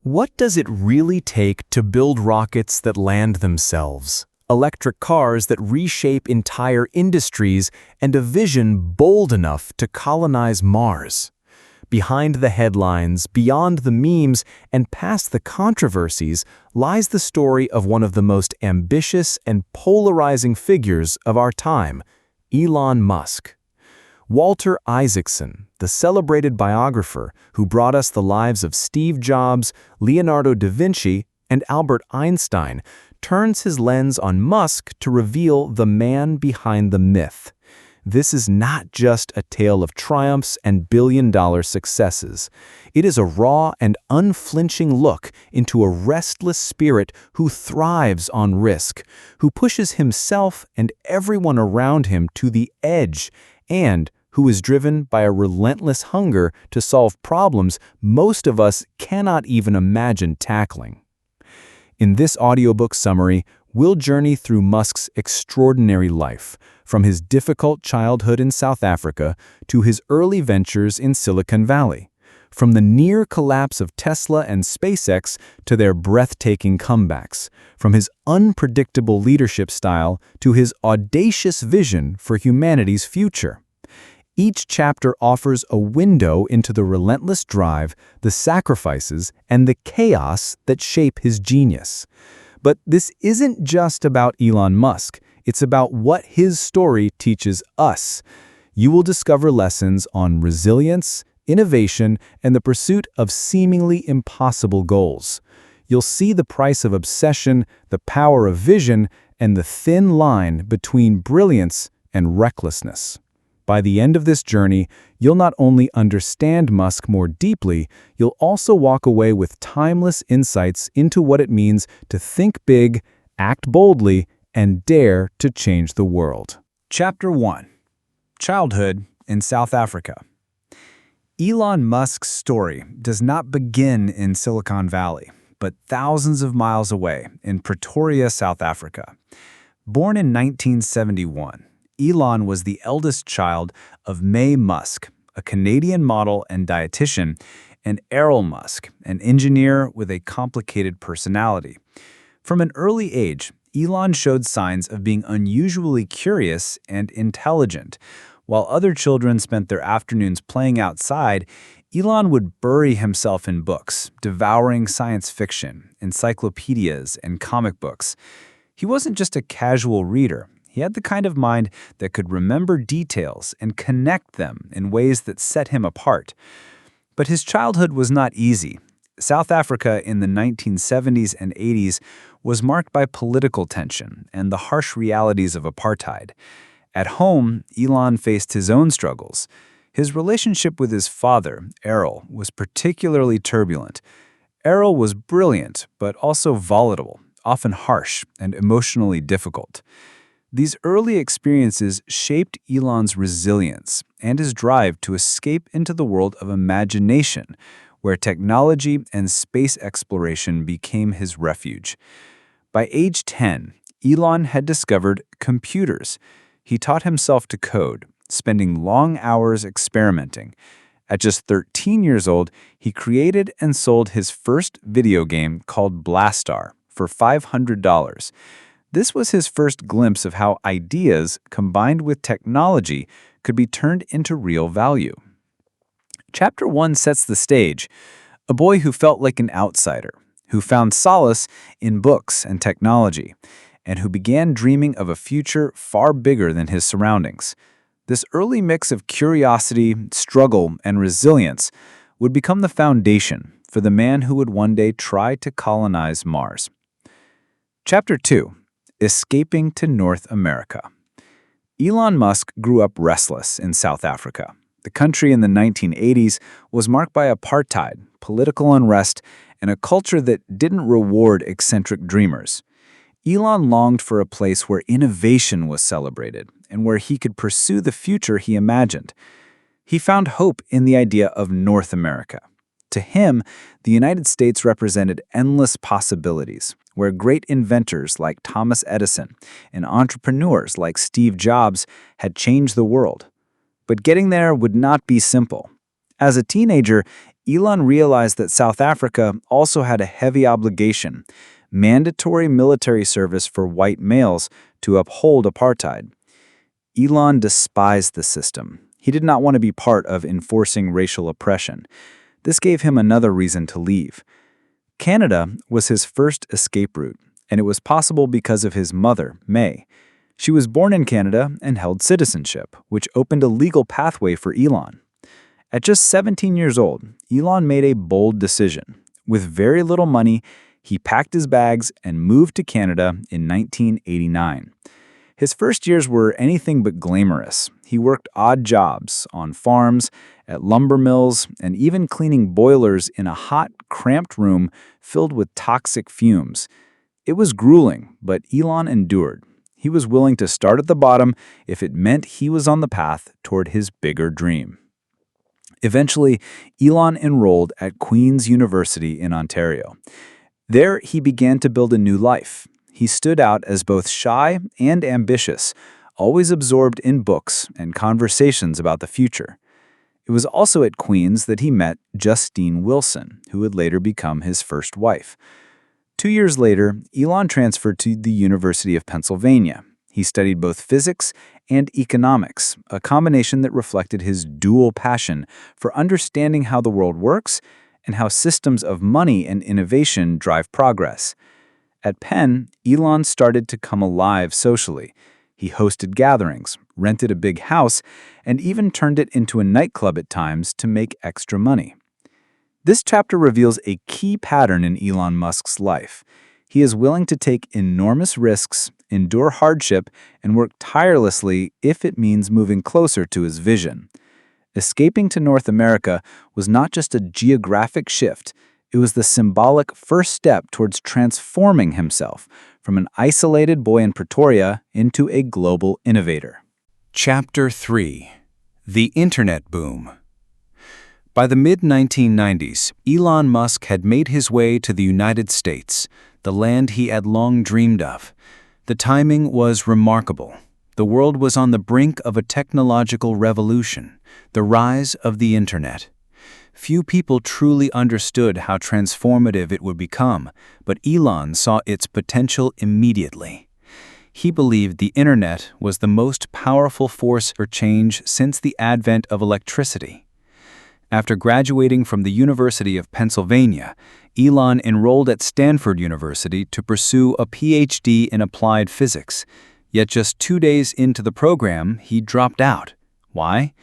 What does it really take to build rockets that land themselves, electric cars that reshape entire industries, and a vision bold enough to colonize Mars? Behind the headlines, beyond the memes, and past the controversies lies the story of one of the most ambitious and polarizing figures of our time, Elon Musk. Walter Isaacson, the celebrated biographer who brought us the lives of Steve Jobs, Leonardo da Vinci, and Albert Einstein, turns his lens on Musk to reveal the man behind the myth. This is not just a tale of triumphs and billion-dollar successes. It is a raw and unflinching look into a restless spirit who thrives on risk, who pushes himself and everyone around him to the edge, and who is driven by a relentless hunger to solve problems most of us cannot even imagine tackling. In this audiobook summary, we'll journey through Musk's extraordinary life, from his difficult childhood in South Africa to his early ventures in Silicon Valley, from the near collapse of Tesla and SpaceX to their breathtaking comebacks, from his unpredictable leadership style to his audacious vision for humanity's future. Each chapter offers a window into the relentless drive, the sacrifices, and the chaos that shape his genius. But this isn't just about Elon Musk. It's about what his story teaches us. You will discover lessons on resilience, innovation, and the pursuit of seemingly impossible goals. You'll see the price of obsession, the power of vision, and the thin line between brilliance and recklessness. By the end of this journey, you'll not only understand Musk more deeply, you'll also walk away with timeless insights into what it means to think big, act boldly, and dare to change the world. Chapter 1. Childhood in South Africa. Elon Musk's story does not begin in Silicon Valley, but thousands of miles away in Pretoria, South Africa. Born in 1971, Elon was the eldest child of May Musk, a Canadian model and dietitian, and Errol Musk, an engineer with a complicated personality. From an early age, Elon showed signs of being unusually curious and intelligent. While other children spent their afternoons playing outside, Elon would bury himself in books, devouring science fiction, encyclopedias, and comic books. He wasn't just a casual reader. He had the kind of mind that could remember details and connect them in ways that set him apart. But his childhood was not easy. South Africa in the 1970s and 80s was marked by political tension and the harsh realities of apartheid. At home, Elon faced his own struggles. His relationship with his father, Errol, was particularly turbulent. Errol was brilliant, but also volatile, often harsh and emotionally difficult. These early experiences shaped Elon's resilience and his drive to escape into the world of imagination, where technology and space exploration became his refuge. By age 10, Elon had discovered computers. He taught himself to code, spending long hours experimenting. At just 13 years old, he created and sold his first video game called Blastar for $500. This was his first glimpse of how ideas, combined with technology, could be turned into real value. Chapter 1 sets the stage. A boy who felt like an outsider, who found solace in books and technology, and who began dreaming of a future far bigger than his surroundings. This early mix of curiosity, struggle, and resilience would become the foundation for the man who would one day try to colonize Mars. Chapter 2. Escaping to North America. Elon Musk grew up restless in South Africa. The country in the 1980s was marked by apartheid, political unrest, and a culture that didn't reward eccentric dreamers. Elon longed for a place where innovation was celebrated and where he could pursue the future he imagined. He found hope in the idea of North America. To him, the United States represented endless possibilities, where great inventors like Thomas Edison and entrepreneurs like Steve Jobs had changed the world. But getting there would not be simple. As a teenager, Elon realized that South Africa also had a heavy obligation: mandatory military service for white males to uphold apartheid. Elon despised the system. He did not want to be part of enforcing racial oppression. This gave him another reason to leave. Canada was his first escape route, and it was possible because of his mother, May. She was born in Canada and held citizenship, which opened a legal pathway for Elon. At just 17 years old, Elon made a bold decision. With very little money, he packed his bags and moved to Canada in 1989. His first years were anything but glamorous. He worked odd jobs on farms, at lumber mills, and even cleaning boilers in a hot, cramped room filled with toxic fumes. It was grueling, but Elon endured. He was willing to start at the bottom if it meant he was on the path toward his bigger dream. Eventually, Elon enrolled at Queen's University in Ontario. There, he began to build a new life. He stood out as both shy and ambitious, always absorbed in books and conversations about the future. It was also at Queen's that he met Justine Wilson, who would later become his first wife. 2 years later, Elon transferred to the University of Pennsylvania. He studied both physics and economics, a combination that reflected his dual passion for understanding how the world works and how systems of money and innovation drive progress. At Penn, Elon started to come alive socially. He hosted gatherings, rented a big house, and even turned it into a nightclub at times to make extra money. This chapter reveals a key pattern in Elon Musk's life. He is willing to take enormous risks, endure hardship, and work tirelessly if it means moving closer to his vision. Escaping to North America was not just a geographic shift, it was the symbolic first step towards transforming himself from an isolated boy in Pretoria into a global innovator. Chapter 3: The Internet Boom. By the mid-1990s, Elon Musk had made his way to the United States, the land he had long dreamed of. The timing was remarkable. The world was on the brink of a technological revolution, the rise of the Internet. Few people truly understood how transformative it would become, but Elon saw its potential immediately. He believed the Internet was the most powerful force for change since the advent of electricity. After graduating from the University of Pennsylvania, Elon enrolled at Stanford University to pursue a PhD in applied physics. Yet just 2 days into the program, he dropped out. Why?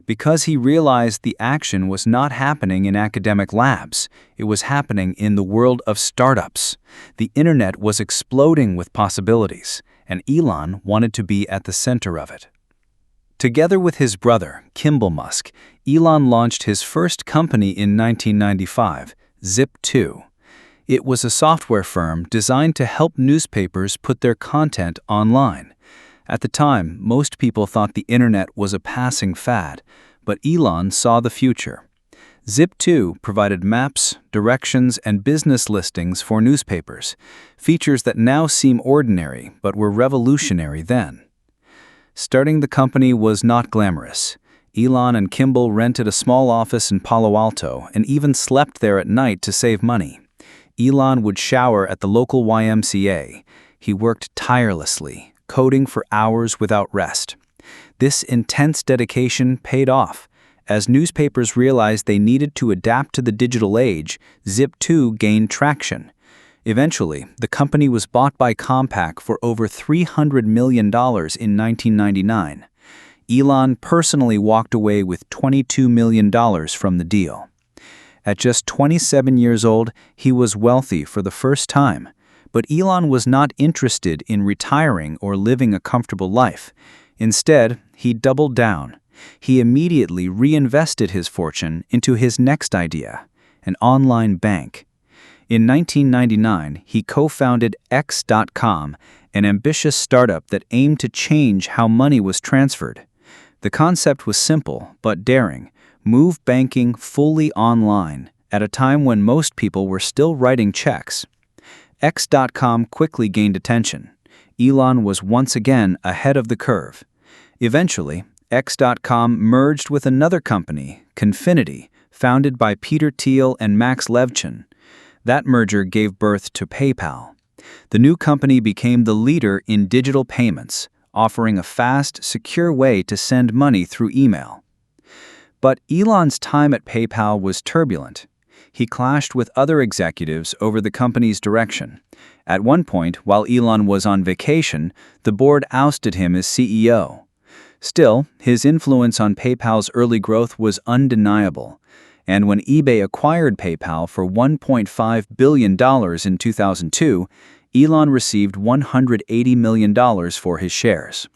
Because he realized the action was not happening in academic labs. It was happening in the world of startups. The Internet was exploding with possibilities, and Elon wanted to be at the center of it. Together with his brother, Kimball Musk, Elon launched his first company in 1995, Zip2. It was a software firm designed to help newspapers put their content online. At the time, most people thought the Internet was a passing fad, but Elon saw the future. Zip2 provided maps, directions, and business listings for newspapers, features that now seem ordinary but were revolutionary then. Starting the company was not glamorous. Elon and Kimball rented a small office in Palo Alto and even slept there at night to save money. Elon would shower at the local YMCA. He worked tirelessly, coding for hours without rest. This intense dedication paid off. As newspapers realized they needed to adapt to the digital age, Zip2 gained traction. Eventually, the company was bought by Compaq for over $300 million in 1999. Elon personally walked away with $22 million from the deal. At just 27 years old, he was wealthy for the first time. But Elon was not interested in retiring or living a comfortable life. Instead, he doubled down. He immediately reinvested his fortune into his next idea, an online bank. In 1999, he co-founded X.com, an ambitious startup that aimed to change how money was transferred. The concept was simple but daring: move banking fully online at a time when most people were still writing checks. X.com quickly gained attention. Elon was once again ahead of the curve. Eventually, X.com merged with another company, Confinity, founded by Peter Thiel and Max Levchin. That merger gave birth to PayPal. The new company became the leader in digital payments, offering a fast, secure way to send money through email. But Elon's time at PayPal was turbulent. He clashed with other executives over the company's direction. At one point, while Elon was on vacation, the board ousted him as CEO. Still, his influence on PayPal's early growth was undeniable. And when eBay acquired PayPal for $1.5 billion in 2002, Elon received $180 million for his shares.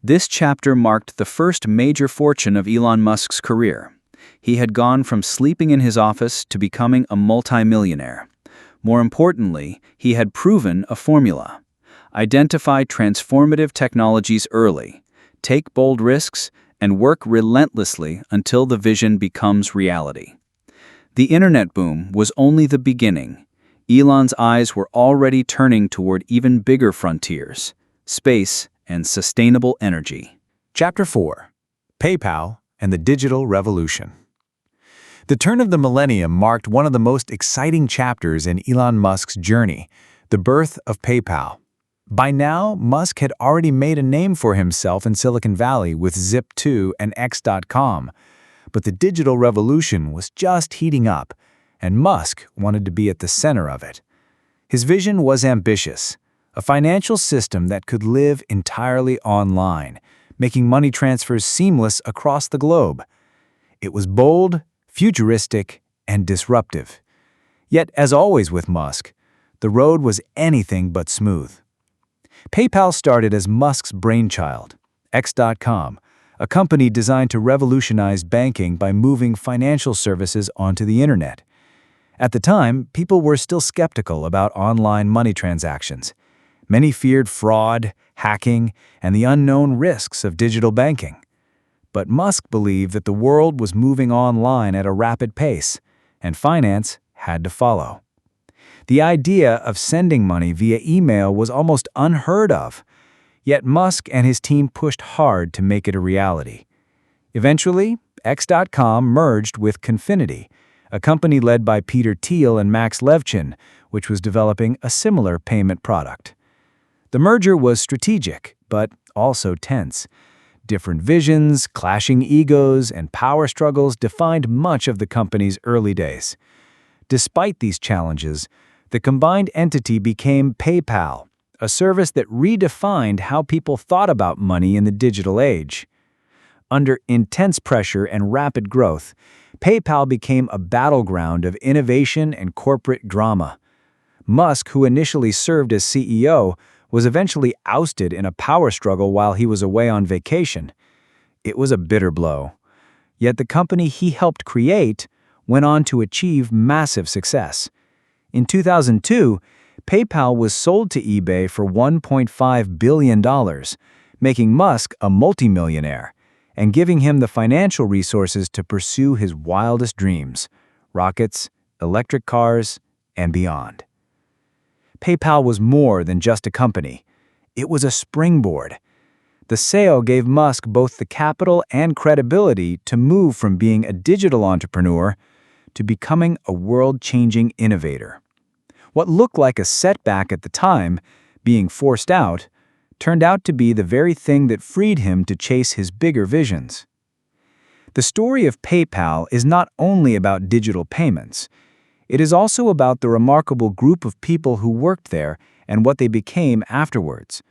This chapter marked the first major fortune of Elon Musk's career. He had gone from sleeping in his office to becoming a multimillionaire. More importantly, he had proven a formula. Identify transformative technologies early, take bold risks, and work relentlessly until the vision becomes reality. The internet boom was only the beginning. Elon's eyes were already turning toward even bigger frontiers: space and sustainable energy. Chapter 4: PayPal and the Digital Revolution. The turn of the millennium marked one of the most exciting chapters in Elon Musk's journey, the birth of PayPal. By now, Musk had already made a name for himself in Silicon Valley with Zip2 and X.com, but the digital revolution was just heating up, and Musk wanted to be at the center of it. His vision was ambitious: a financial system that could live entirely online, making money transfers seamless across the globe. It was bold, futuristic, and disruptive. Yet, as always with Musk, the road was anything but smooth. PayPal started as Musk's brainchild, X.com, a company designed to revolutionize banking by moving financial services onto the internet. At the time, people were still skeptical about online money transactions. Many feared fraud, hacking, and the unknown risks of digital banking. But Musk believed that the world was moving online at a rapid pace, and finance had to follow. The idea of sending money via email was almost unheard of, yet Musk and his team pushed hard to make it a reality. Eventually, X.com merged with Confinity, a company led by Peter Thiel and Max Levchin, which was developing a similar payment product. The merger was strategic, but also tense. Different visions, clashing egos, and power struggles defined much of the company's early days. Despite these challenges, the combined entity became PayPal, a service that redefined how people thought about money in the digital age. Under intense pressure and rapid growth, PayPal became a battleground of innovation and corporate drama. Musk, who initially served as CEO, was eventually ousted in a power struggle while he was away on vacation. It was a bitter blow. Yet the company he helped create went on to achieve massive success. In 2002, PayPal was sold to eBay for $1.5 billion, making Musk a multimillionaire and giving him the financial resources to pursue his wildest dreams: rockets, electric cars, and beyond. PayPal was more than just a company. It was a springboard. The sale gave Musk both the capital and credibility to move from being a digital entrepreneur to becoming a world-changing innovator. What looked like a setback at the time, being forced out, turned out to be the very thing that freed him to chase his bigger visions. The story of PayPal is not only about digital payments. It is also about the remarkable group of people who worked there and what they became afterwards.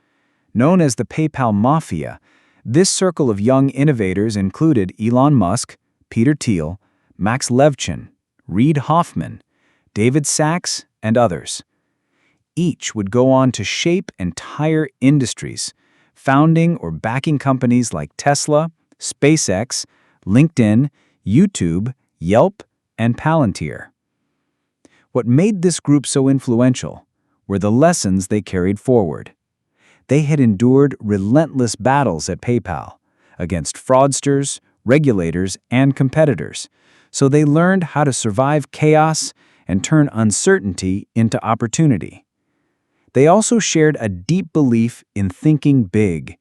Known as the PayPal Mafia, this circle of young innovators included Elon Musk, Peter Thiel, Max Levchin, Reid Hoffman, David Sacks, and others. Each would go on to shape entire industries, founding or backing companies like Tesla, SpaceX, LinkedIn, YouTube, Yelp, and Palantir. What made this group so influential were the lessons they carried forward. They had endured relentless battles at PayPal against fraudsters, regulators, and competitors, so they learned how to survive chaos and turn uncertainty into opportunity. They also shared a deep belief in thinking big.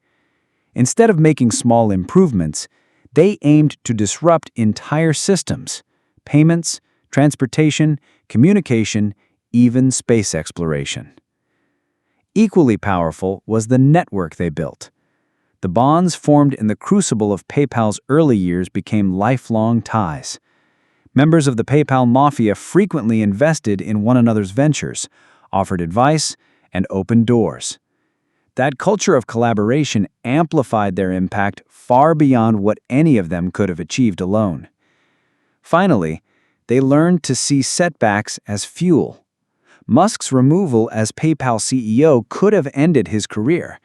Instead of making small improvements, they aimed to disrupt entire systems, payments, transportation, communication, even space exploration. Equally powerful was the network they built. The bonds formed in the crucible of PayPal's early years became lifelong ties. Members of the PayPal mafia frequently invested in one another's ventures, offered advice, and opened doors. That culture of collaboration amplified their impact far beyond what any of them could have achieved alone. Finally, they learned to see setbacks as fuel. Musk's removal as PayPal CEO could have ended his career.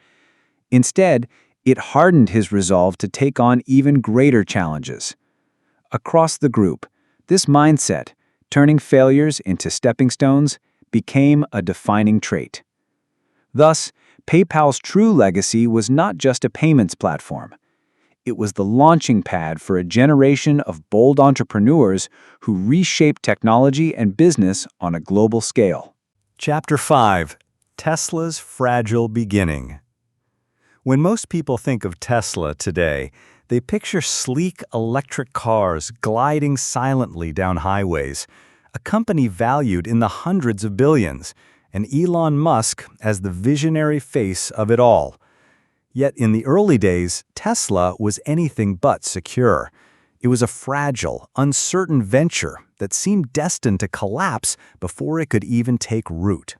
Instead, it hardened his resolve to take on even greater challenges. Across the group, this mindset, turning failures into stepping stones, became a defining trait. Thus, PayPal's true legacy was not just a payments platform. It was the launching pad for a generation of bold entrepreneurs who reshaped technology and business on a global scale. Chapter 5: Tesla's Fragile Beginning. When most people think of Tesla today, they picture sleek electric cars gliding silently down highways, a company valued in the hundreds of billions, and Elon Musk as the visionary face of it all. Yet in the early days, Tesla was anything but secure. It was a fragile, uncertain venture that seemed destined to collapse before it could even take root.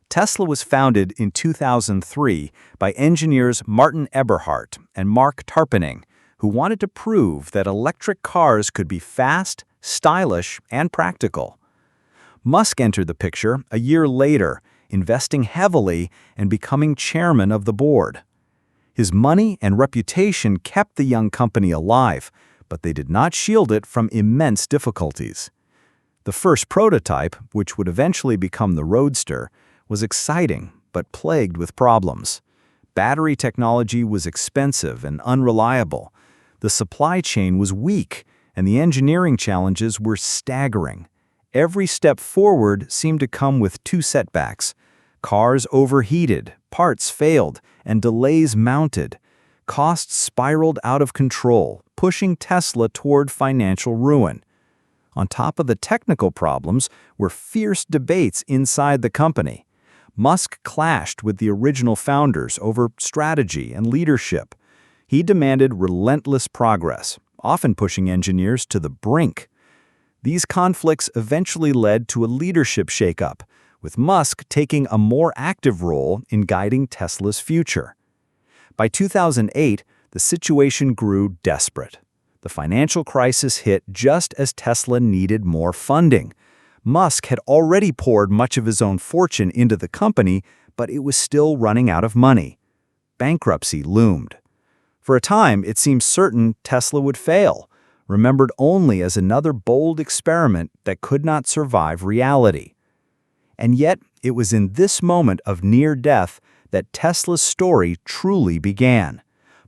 Tesla was founded in 2003 by engineers Martin Eberhard and Mark Tarpenning, who wanted to prove that electric cars could be fast, stylish, and practical. Musk entered the picture a year later, investing heavily and becoming chairman of the board. His money and reputation kept the young company alive, but they did not shield it from immense difficulties. The first prototype, which would eventually become the Roadster, was exciting but plagued with problems. Battery technology was expensive and unreliable. The supply chain was weak, and the engineering challenges were staggering. Every step forward seemed to come with two setbacks. Cars overheated, parts failed, and delays mounted. Costs spiraled out of control, pushing Tesla toward financial ruin. On top of the technical problems were fierce debates inside the company. Musk clashed with the original founders over strategy and leadership. He demanded relentless progress, often pushing engineers to the brink. These conflicts eventually led to a leadership shakeup, with Musk taking a more active role in guiding Tesla's future. By 2008, the situation grew desperate. The financial crisis hit just as Tesla needed more funding. Musk had already poured much of his own fortune into the company, but it was still running out of money. Bankruptcy loomed. For a time, it seemed certain Tesla would fail, remembered only as another bold experiment that could not survive reality. And yet, it was in this moment of near death that Tesla's story truly began.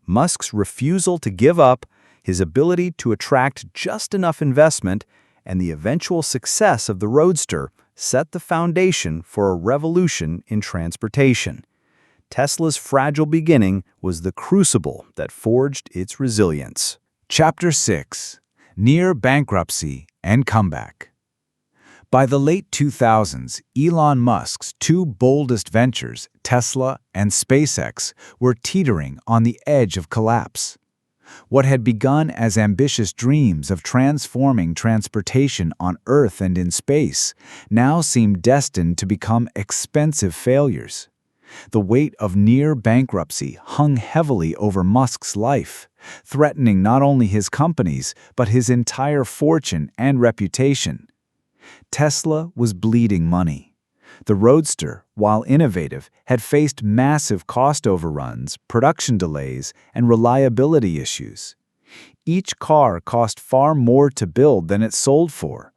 Musk's refusal to give up, his ability to attract just enough investment, and the eventual success of the Roadster set the foundation for a revolution in transportation. Tesla's fragile beginning was the crucible that forged its resilience. Chapter 6: Near Bankruptcy and Comeback. By the late 2000s, Elon Musk's two boldest ventures, Tesla and SpaceX, were teetering on the edge of collapse. What had begun as ambitious dreams of transforming transportation on Earth and in space now seemed destined to become expensive failures. The weight of near bankruptcy hung heavily over Musk's life, threatening not only his companies but his entire fortune and reputation. Tesla was bleeding money. The Roadster, while innovative, had faced massive cost overruns, production delays, and reliability issues. Each car cost far more to build than it sold for.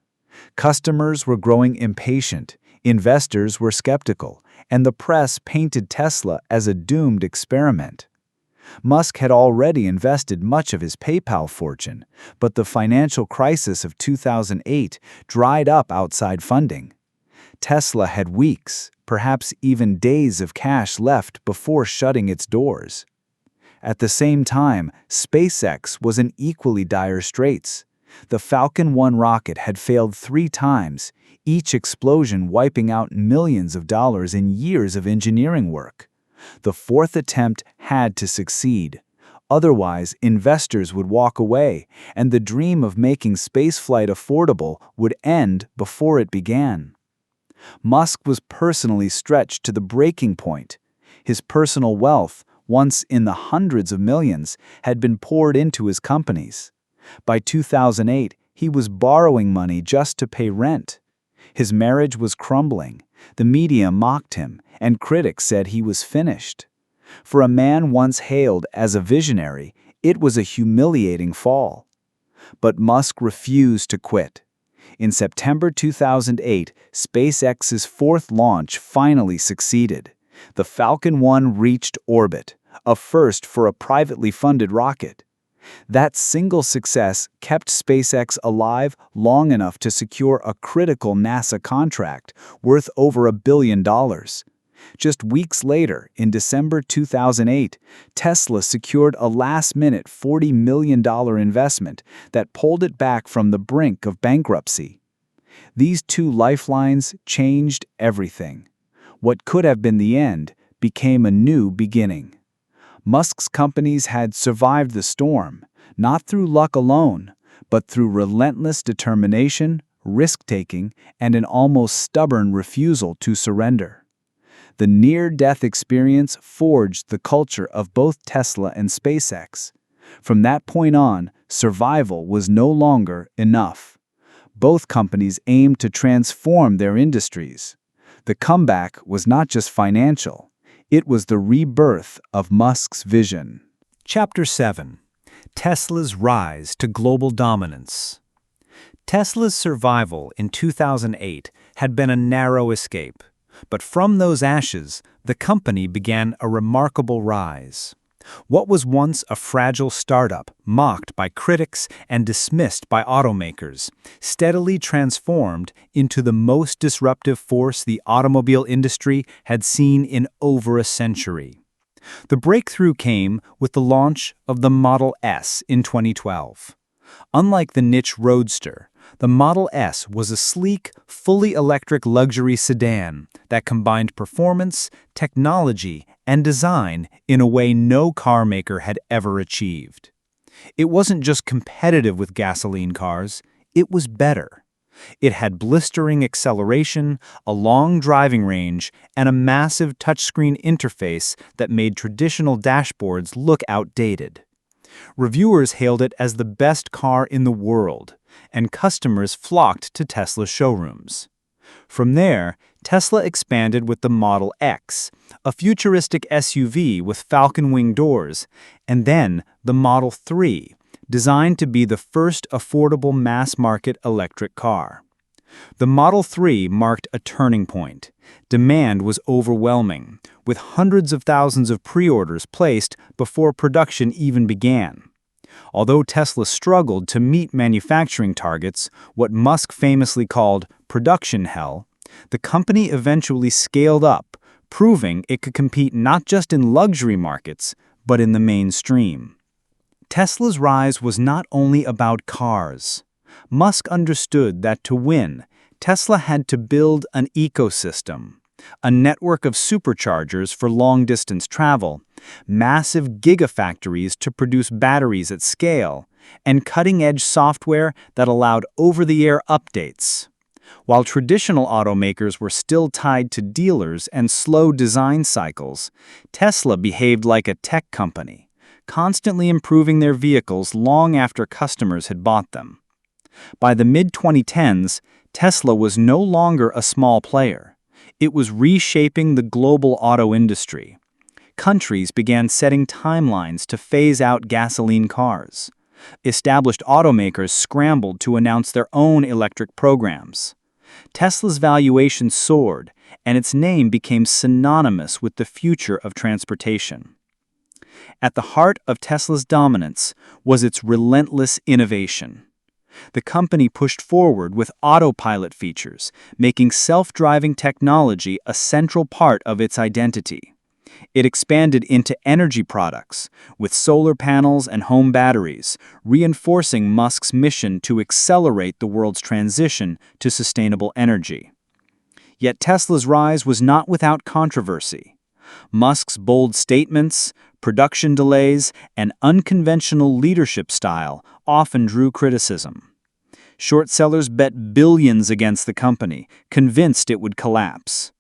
Customers were growing impatient, investors were skeptical, and the press painted Tesla as a doomed experiment. Musk had already invested much of his PayPal fortune, but the financial crisis of 2008 dried up outside funding. Tesla had weeks, perhaps even days of cash left before shutting its doors. At the same time, SpaceX was in equally dire straits. The Falcon 1 rocket had failed 3 times, each explosion wiping out millions of dollars in years of engineering work. The 4th attempt had to succeed. Otherwise, investors would walk away, and the dream of making spaceflight affordable would end before it began. Musk was personally stretched to the breaking point. His personal wealth, once in the hundreds of millions, had been poured into his companies. By 2008, he was borrowing money just to pay rent. His marriage was crumbling. The media mocked him, and critics said he was finished. For a man once hailed as a visionary, it was a humiliating fall. But Musk refused to quit. In September 2008, SpaceX's 4th launch finally succeeded. The Falcon 1 reached orbit, a first for a privately funded rocket. That single success kept SpaceX alive long enough to secure a critical NASA contract worth over $1 billion. Just weeks later, in December 2008, Tesla secured a last-minute $40 million investment that pulled it back from the brink of bankruptcy. These 2 lifelines changed everything. What could have been the end became a new beginning. Musk's companies had survived the storm, not through luck alone, but through relentless determination, risk-taking, and an almost stubborn refusal to surrender. The near-death experience forged the culture of both Tesla and SpaceX. From that point on, survival was no longer enough. Both companies aimed to transform their industries. The comeback was not just financial. It was the rebirth of Musk's vision. Chapter 7. Tesla's Rise to Global Dominance. Tesla's survival in 2008 had been a narrow escape, but from those ashes, the company began a remarkable rise. What was once a fragile startup, mocked by critics and dismissed by automakers, steadily transformed into the most disruptive force the automobile industry had seen in over a century. The breakthrough came with the launch of the Model S in 2012. Unlike the niche Roadster, the Model S was a sleek, fully electric luxury sedan that combined performance, technology, and design in a way no car maker had ever achieved. It wasn't just competitive with gasoline cars, it was better. It had blistering acceleration, a long driving range, and a massive touchscreen interface that made traditional dashboards look outdated. Reviewers hailed it as the best car in the world, and customers flocked to Tesla showrooms. From there, Tesla expanded with the Model X, a futuristic SUV with falcon wing doors, and then the Model 3, designed to be the first affordable mass-market electric car. The Model 3 marked a turning point. Demand was overwhelming, with hundreds of thousands of pre-orders placed before production even began. Although Tesla struggled to meet manufacturing targets, what Musk famously called production hell, the company eventually scaled up, proving it could compete not just in luxury markets, but in the mainstream. Tesla's rise was not only about cars. Musk understood that to win, Tesla had to build an ecosystem, a network of superchargers for long-distance travel, massive gigafactories to produce batteries at scale, and cutting-edge software that allowed over-the-air updates. While traditional automakers were still tied to dealers and slow design cycles, Tesla behaved like a tech company, constantly improving their vehicles long after customers had bought them. By the mid-2010s, Tesla was no longer a small player. It was reshaping the global auto industry. Countries began setting timelines to phase out gasoline cars. Established automakers scrambled to announce their own electric programs. Tesla's valuation soared, and its name became synonymous with the future of transportation. At the heart of Tesla's dominance was its relentless innovation. The company pushed forward with autopilot features, making self-driving technology a central part of its identity. It expanded into energy products, with solar panels and home batteries, reinforcing Musk's mission to accelerate the world's transition to sustainable energy. Yet Tesla's rise was not without controversy. Musk's bold statements, production delays, and unconventional leadership style often drew criticism. Short sellers bet billions against the company, convinced it would collapse.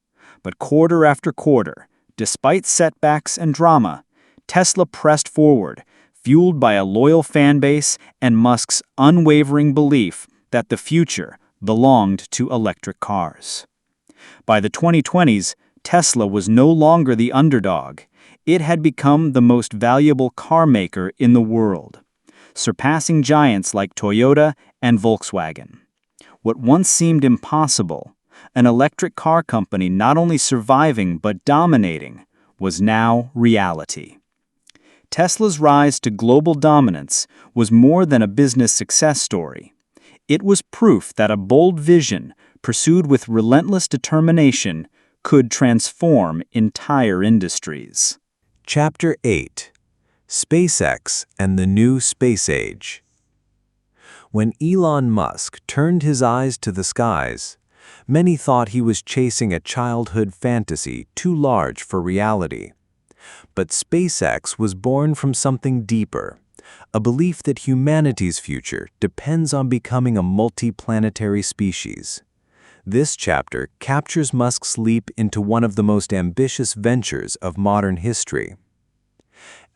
But quarter after quarter, despite setbacks and drama, Tesla pressed forward, fueled by a loyal fan base and Musk's unwavering belief that the future belonged to electric cars. By the 2020s, Tesla was no longer the underdog. It had become the most valuable car maker in the world, surpassing giants like Toyota and Volkswagen. What once seemed impossible, an electric car company not only surviving but dominating, was now reality. Tesla's rise to global dominance was more than a business success story. It was proof that a bold vision, pursued with relentless determination, could transform entire industries. Chapter 8: SpaceX and the New Space Age. When Elon Musk turned his eyes to the skies, many thought he was chasing a childhood fantasy too large for reality. But SpaceX was born from something deeper, a belief that humanity's future depends on becoming a multi-planetary species. This chapter captures Musk's leap into one of the most ambitious ventures of modern history.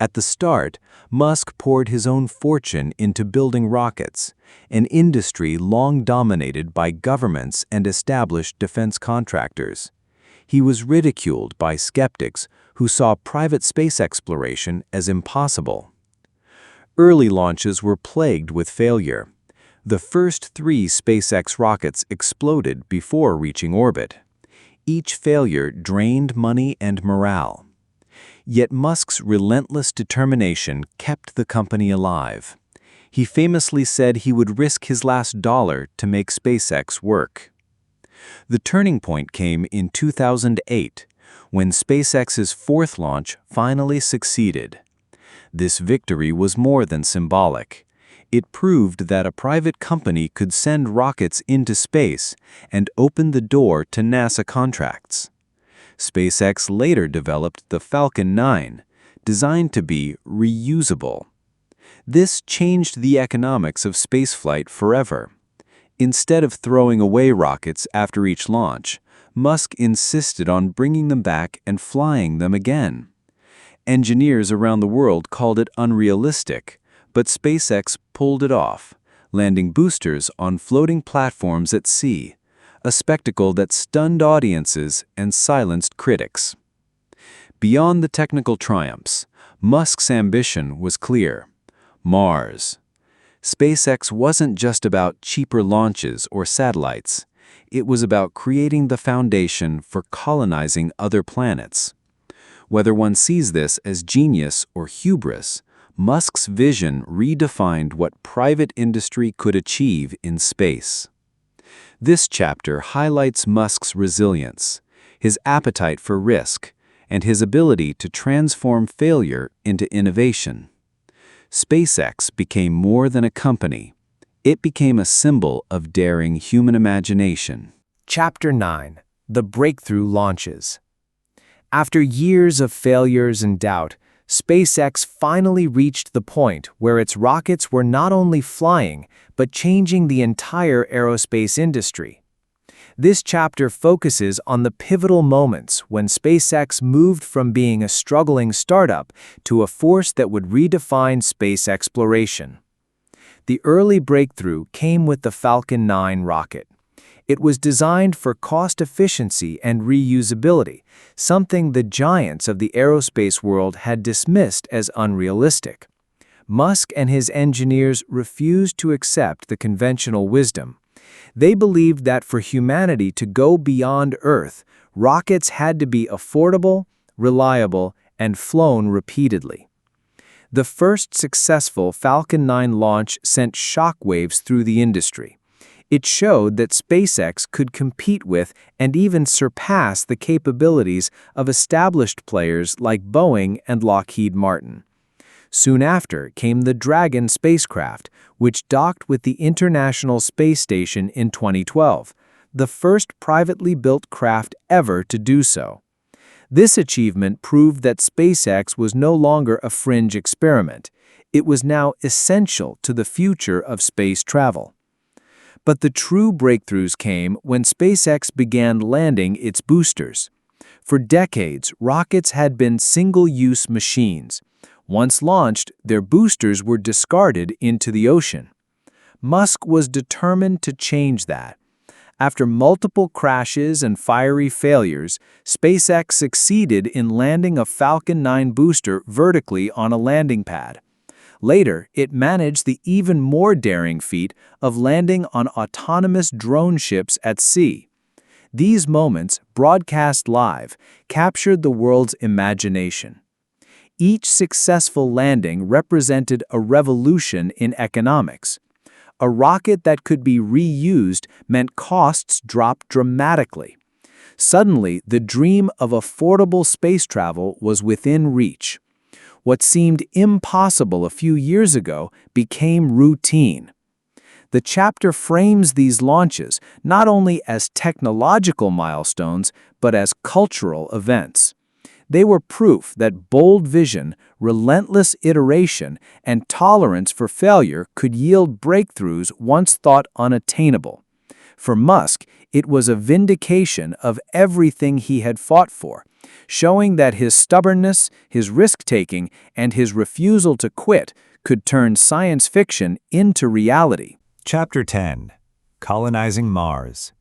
At the start, Musk poured his own fortune into building rockets, an industry long dominated by governments and established defense contractors. He was ridiculed by skeptics who saw private space exploration as impossible. Early launches were plagued with failure. The first 3 SpaceX rockets exploded before reaching orbit. Each failure drained money and morale. Yet Musk's relentless determination kept the company alive. He famously said he would risk his last dollar to make SpaceX work. The turning point came in 2008, when SpaceX's 4th launch finally succeeded. This victory was more than symbolic. It proved that a private company could send rockets into space and open the door to NASA contracts. SpaceX later developed the Falcon 9, designed to be reusable. This changed the economics of spaceflight forever. Instead of throwing away rockets after each launch, Musk insisted on bringing them back and flying them again. Engineers around the world called it unrealistic, but SpaceX pulled it off, landing boosters on floating platforms at sea, a spectacle that stunned audiences and silenced critics. Beyond the technical triumphs, Musk's ambition was clear: Mars. SpaceX wasn't just about cheaper launches or satellites. It was about creating the foundation for colonizing other planets. Whether one sees this as genius or hubris, Musk's vision redefined what private industry could achieve in space. This chapter highlights Musk's resilience, his appetite for risk, and his ability to transform failure into innovation. SpaceX became more than a company. It became a symbol of daring human imagination. Chapter 9: The Breakthrough Launches. After years of failures and doubt, SpaceX finally reached the point where its rockets were not only flying, but changing the entire aerospace industry. This chapter focuses on the pivotal moments when SpaceX moved from being a struggling startup to a force that would redefine space exploration. The early breakthrough came with the Falcon 9 rocket. It was designed for cost efficiency and reusability, something the giants of the aerospace world had dismissed as unrealistic. Musk and his engineers refused to accept the conventional wisdom. They believed that for humanity to go beyond Earth, rockets had to be affordable, reliable, and flown repeatedly. The first successful Falcon 9 launch sent shockwaves through the industry. It showed that SpaceX could compete with and even surpass the capabilities of established players like Boeing and Lockheed Martin. Soon after came the Dragon spacecraft, which docked with the International Space Station in 2012, the first privately built craft ever to do so. This achievement proved that SpaceX was no longer a fringe experiment. It was now essential to the future of space travel. But the true breakthroughs came when SpaceX began landing its boosters. For decades, rockets had been single-use machines. Once launched, their boosters were discarded into the ocean. Musk was determined to change that. After multiple crashes and fiery failures, SpaceX succeeded in landing a Falcon 9 booster vertically on a landing pad. Later, it managed the even more daring feat of landing on autonomous drone ships at sea. These moments, broadcast live, captured the world's imagination. Each successful landing represented a revolution in economics. A rocket that could be reused meant costs dropped dramatically. Suddenly, the dream of affordable space travel was within reach. What seemed impossible a few years ago became routine. The chapter frames these launches not only as technological milestones, but as cultural events. They were proof that bold vision, relentless iteration, and tolerance for failure could yield breakthroughs once thought unattainable. For Musk, it was a vindication of everything he had fought for, showing that his stubbornness, his risk-taking, and his refusal to quit could turn science fiction into reality. Chapter 10: Colonizing Mars.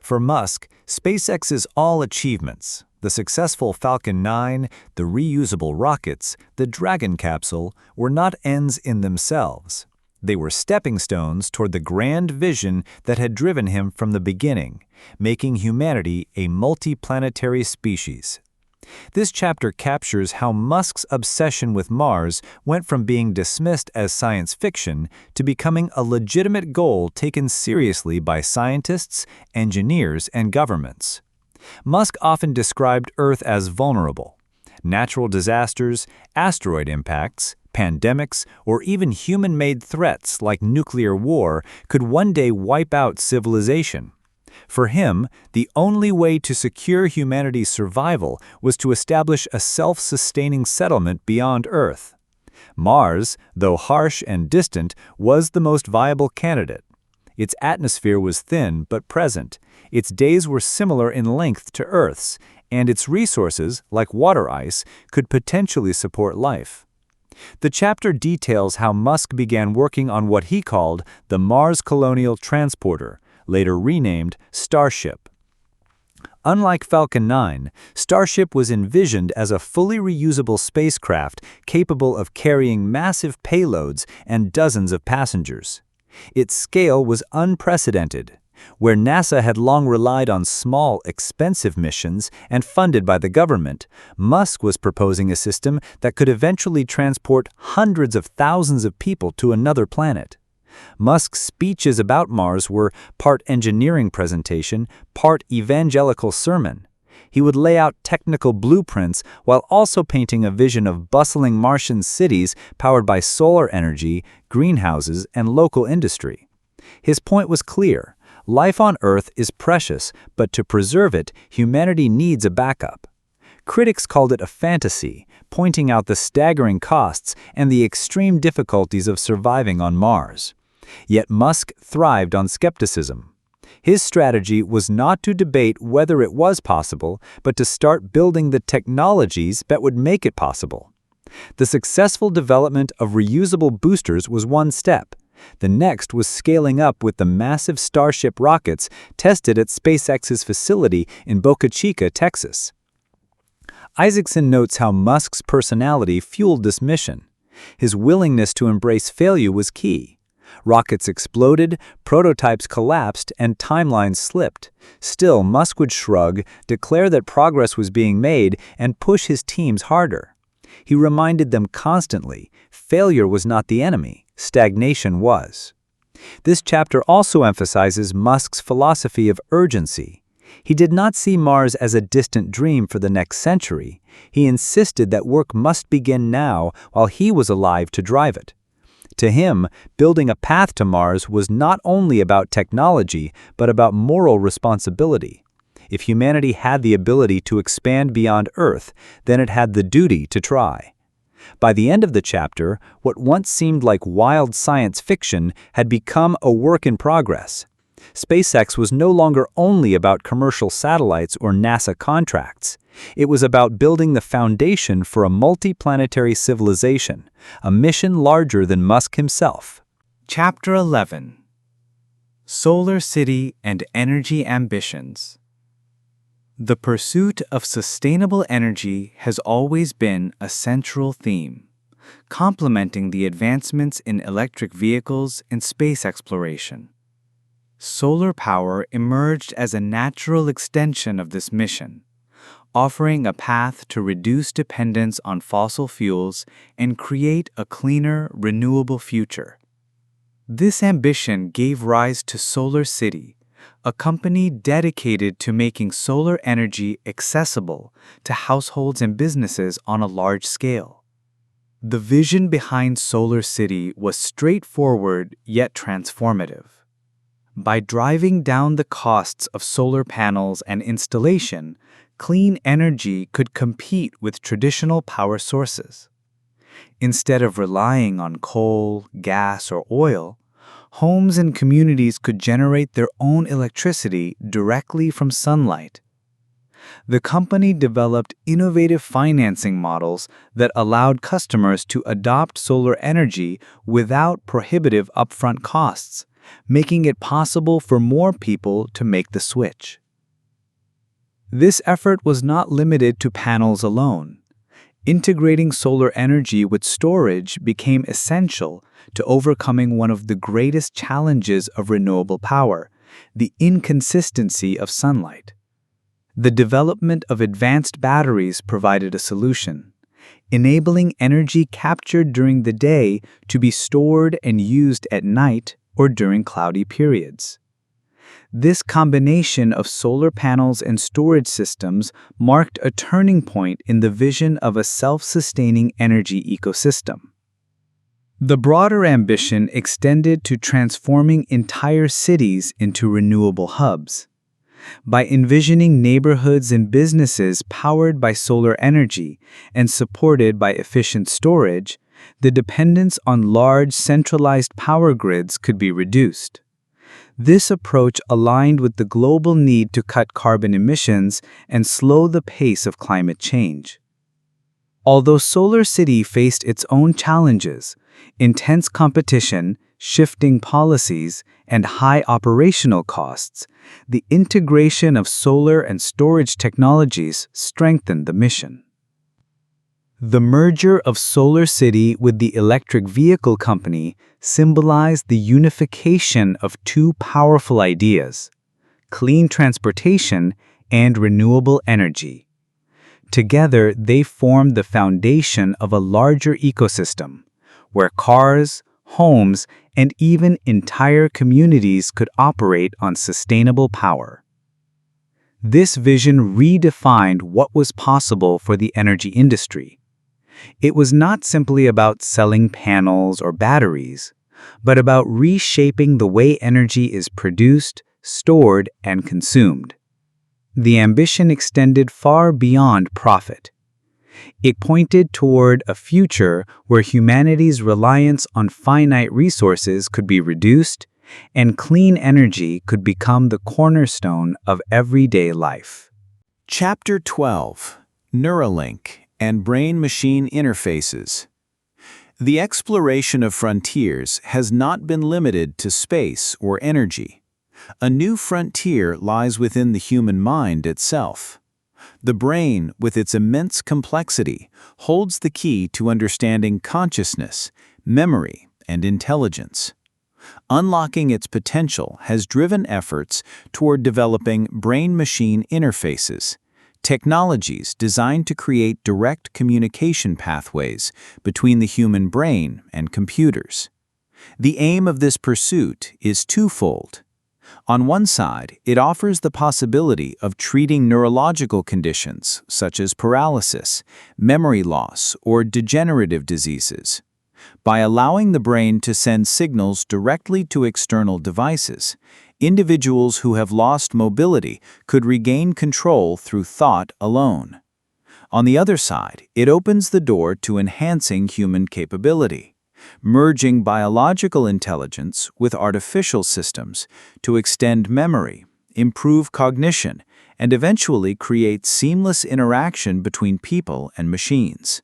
For Musk, SpaceX's all achievements, the successful Falcon 9, the reusable rockets, the Dragon capsule, were not ends in themselves. They were stepping stones toward the grand vision that had driven him from the beginning, making humanity a multiplanetary species. This chapter captures how Musk's obsession with Mars went from being dismissed as science fiction to becoming a legitimate goal taken seriously by scientists, engineers, and governments. Musk often described Earth as vulnerable. Natural disasters, asteroid impacts, pandemics, or even human-made threats like nuclear war could one day wipe out civilization. For him, the only way to secure humanity's survival was to establish a self-sustaining settlement beyond Earth. Mars, though harsh and distant, was the most viable candidate. Its atmosphere was thin but present, its days were similar in length to Earth's, and its resources, like water ice, could potentially support life. The chapter details how Musk began working on what he called the Mars Colonial Transporter, later renamed Starship. Unlike Falcon 9, Starship was envisioned as a fully reusable spacecraft capable of carrying massive payloads and dozens of passengers. Its scale was unprecedented. Where NASA had long relied on small, expensive missions and funded by the government, Musk was proposing a system that could eventually transport hundreds of thousands of people to another planet. Musk's speeches about Mars were part engineering presentation, part evangelical sermon. He would lay out technical blueprints while also painting a vision of bustling Martian cities powered by solar energy, greenhouses, and local industry. His point was clear. Life on Earth is precious, but to preserve it, humanity needs a backup. Critics called it a fantasy, pointing out the staggering costs and the extreme difficulties of surviving on Mars. Yet Musk thrived on skepticism. His strategy was not to debate whether it was possible, but to start building the technologies that would make it possible. The successful development of reusable boosters was one step. The next was scaling up with the massive Starship rockets tested at SpaceX's facility in Boca Chica, Texas. Isaacson notes how Musk's personality fueled this mission. His willingness to embrace failure was key. Rockets exploded, prototypes collapsed, and timelines slipped. Still, Musk would shrug, declare that progress was being made, and push his teams harder. He reminded them constantly, failure was not the enemy, stagnation was. This chapter also emphasizes Musk's philosophy of urgency. He did not see Mars as a distant dream for the next century. He insisted that work must begin now while he was alive to drive it. To him, building a path to Mars was not only about technology, but about moral responsibility. If humanity had the ability to expand beyond Earth, then it had the duty to try. By the end of the chapter, what once seemed like wild science fiction had become a work in progress. SpaceX was no longer only about commercial satellites or NASA contracts. It was about building the foundation for a multiplanetary civilization, a mission larger than Musk himself. Chapter 11: Solar City and Energy Ambitions. The pursuit of sustainable energy has always been a central theme, complementing the advancements in electric vehicles and space exploration. Solar power emerged as a natural extension of this mission, offering a path to reduce dependence on fossil fuels and create a cleaner, renewable future. This ambition gave rise to Solar City, a company dedicated to making solar energy accessible to households and businesses on a large scale. The vision behind Solar City was straightforward yet transformative. By driving down the costs of solar panels and installation, clean energy could compete with traditional power sources. Instead of relying on coal, gas, or oil, homes and communities could generate their own electricity directly from sunlight. The company developed innovative financing models that allowed customers to adopt solar energy without prohibitive upfront costs, making it possible for more people to make the switch. This effort was not limited to panels alone. Integrating solar energy with storage became essential to overcoming one of the greatest challenges of renewable power, the inconsistency of sunlight. The development of advanced batteries provided a solution, enabling energy captured during the day to be stored and used at night or during cloudy periods. This combination of solar panels and storage systems marked a turning point in the vision of a self-sustaining energy ecosystem. The broader ambition extended to transforming entire cities into renewable hubs. By envisioning neighborhoods and businesses powered by solar energy and supported by efficient storage, the dependence on large centralized power grids could be reduced. This approach aligned with the global need to cut carbon emissions and slow the pace of climate change. Although Solar City faced its own challenges, intense competition, shifting policies, and high operational costs, the integration of solar and storage technologies strengthened the mission. The merger of Solar City with the electric vehicle company symbolized the unification of two powerful ideas: clean transportation and renewable energy. Together, they formed the foundation of a larger ecosystem, where cars, homes, and even entire communities could operate on sustainable power. This vision redefined what was possible for the energy industry. It was not simply about selling panels or batteries, but about reshaping the way energy is produced, stored, and consumed. The ambition extended far beyond profit. It pointed toward a future where humanity's reliance on finite resources could be reduced and clean energy could become the cornerstone of everyday life. Chapter 12: Neuralink and Brain-Machine Interfaces. The exploration of frontiers has not been limited to space or energy. A new frontier lies within the human mind itself. The brain, with its immense complexity, holds the key to understanding consciousness, memory, and intelligence. Unlocking its potential has driven efforts toward developing brain-machine interfaces, technologies designed to create direct communication pathways between the human brain and computers. The aim of this pursuit is twofold. On one side, it offers the possibility of treating neurological conditions such as paralysis, memory loss, or degenerative diseases. By allowing the brain to send signals directly to external devices, individuals who have lost mobility could regain control through thought alone. On the other side, it opens the door to enhancing human capability, merging biological intelligence with artificial systems to extend memory, improve cognition, and eventually create seamless interaction between people and machines.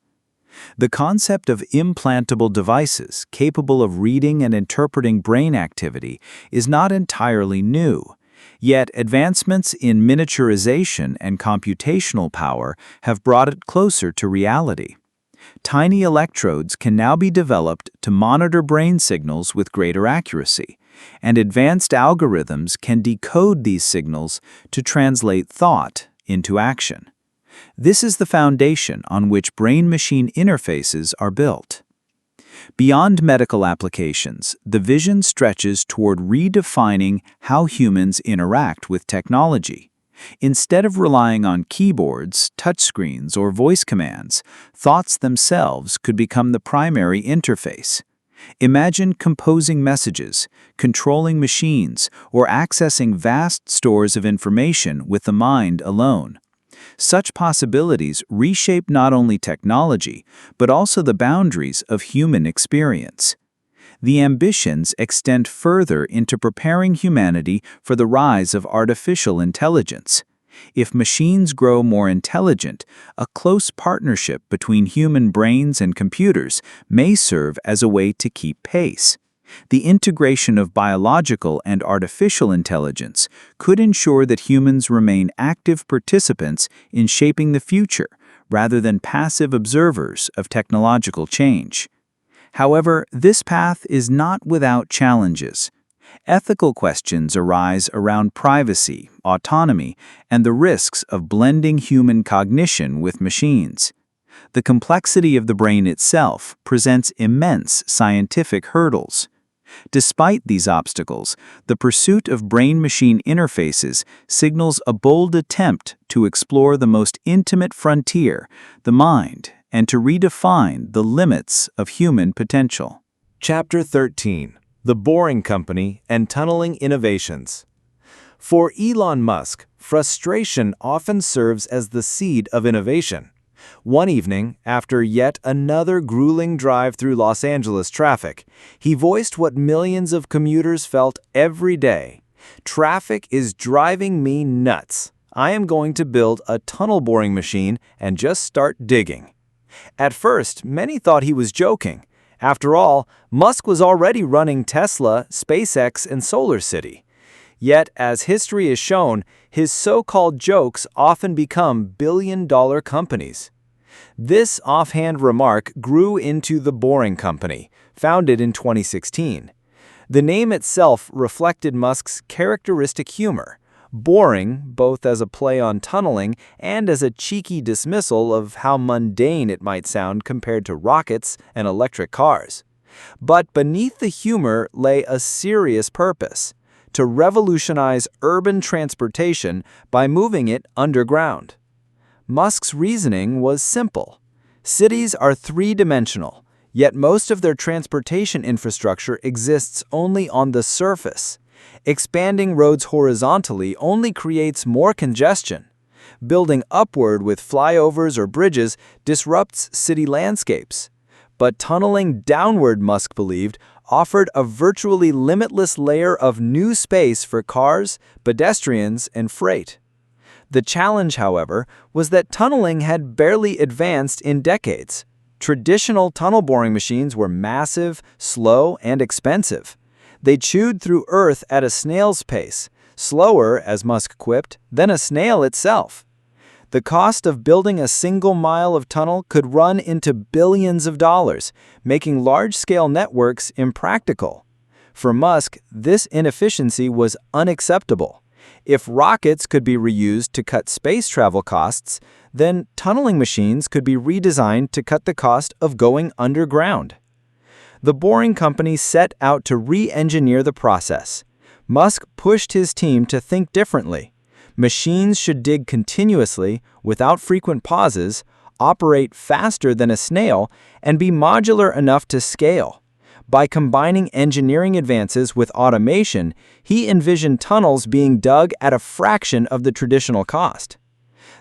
The concept of implantable devices capable of reading and interpreting brain activity is not entirely new, yet advancements in miniaturization and computational power have brought it closer to reality. Tiny electrodes can now be developed to monitor brain signals with greater accuracy, and advanced algorithms can decode these signals to translate thought into action. This is the foundation on which brain-machine interfaces are built. Beyond medical applications, the vision stretches toward redefining how humans interact with technology. Instead of relying on keyboards, touchscreens, or voice commands, thoughts themselves could become the primary interface. Imagine composing messages, controlling machines, or accessing vast stores of information with the mind alone. Such possibilities reshape not only technology, but also the boundaries of human experience. The ambitions extend further into preparing humanity for the rise of artificial intelligence. If machines grow more intelligent, a close partnership between human brains and computers may serve as a way to keep pace. The integration of biological and artificial intelligence could ensure that humans remain active participants in shaping the future, rather than passive observers of technological change. However, this path is not without challenges. Ethical questions arise around privacy, autonomy, and the risks of blending human cognition with machines. The complexity of the brain itself presents immense scientific hurdles. Despite these obstacles, the pursuit of brain-machine interfaces signals a bold attempt to explore the most intimate frontier, the mind, and to redefine the limits of human potential. Chapter 13: The Boring Company and Tunneling Innovations. For Elon Musk, frustration often serves as the seed of innovation. One evening, after yet another grueling drive through Los Angeles traffic, he voiced what millions of commuters felt every day. "Traffic is driving me nuts. I am going to build a tunnel boring machine and just start digging." At first, many thought he was joking. After all, Musk was already running Tesla, SpaceX, and SolarCity. Yet, as history has shown, his so-called jokes often become billion-dollar companies. This offhand remark grew into the Boring Company, founded in 2016. The name itself reflected Musk's characteristic humor, boring both as a play on tunneling and as a cheeky dismissal of how mundane it might sound compared to rockets and electric cars. But beneath the humor lay a serious purpose: to revolutionize urban transportation by moving it underground. Musk's reasoning was simple. Cities are three-dimensional, yet most of their transportation infrastructure exists only on the surface. Expanding roads horizontally only creates more congestion. Building upward with flyovers or bridges disrupts city landscapes. But tunneling downward, Musk believed, offered a virtually limitless layer of new space for cars, pedestrians, and freight. The challenge, however, was that tunneling had barely advanced in decades. Traditional tunnel boring machines were massive, slow, and expensive. They chewed through Earth at a snail's pace, slower, as Musk quipped, than a snail itself. The cost of building a single mile of tunnel could run into billions of dollars, making large-scale networks impractical. For Musk, this inefficiency was unacceptable. If rockets could be reused to cut space travel costs, then tunneling machines could be redesigned to cut the cost of going underground. The Boring Company set out to re-engineer the process. Musk pushed his team to think differently. Machines should dig continuously, without frequent pauses, operate faster than a snail, and be modular enough to scale. By combining engineering advances with automation, he envisioned tunnels being dug at a fraction of the traditional cost.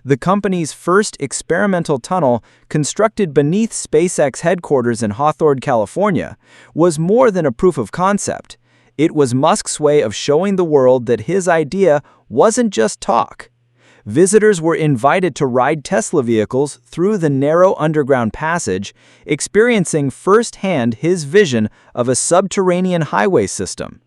The company's first experimental tunnel, constructed beneath SpaceX headquarters in Hawthorne, California, was more than a proof of concept. It was Musk's way of showing the world that his idea wasn't just talk. Visitors were invited to ride Tesla vehicles through the narrow underground passage, experiencing firsthand his vision of a subterranean highway system.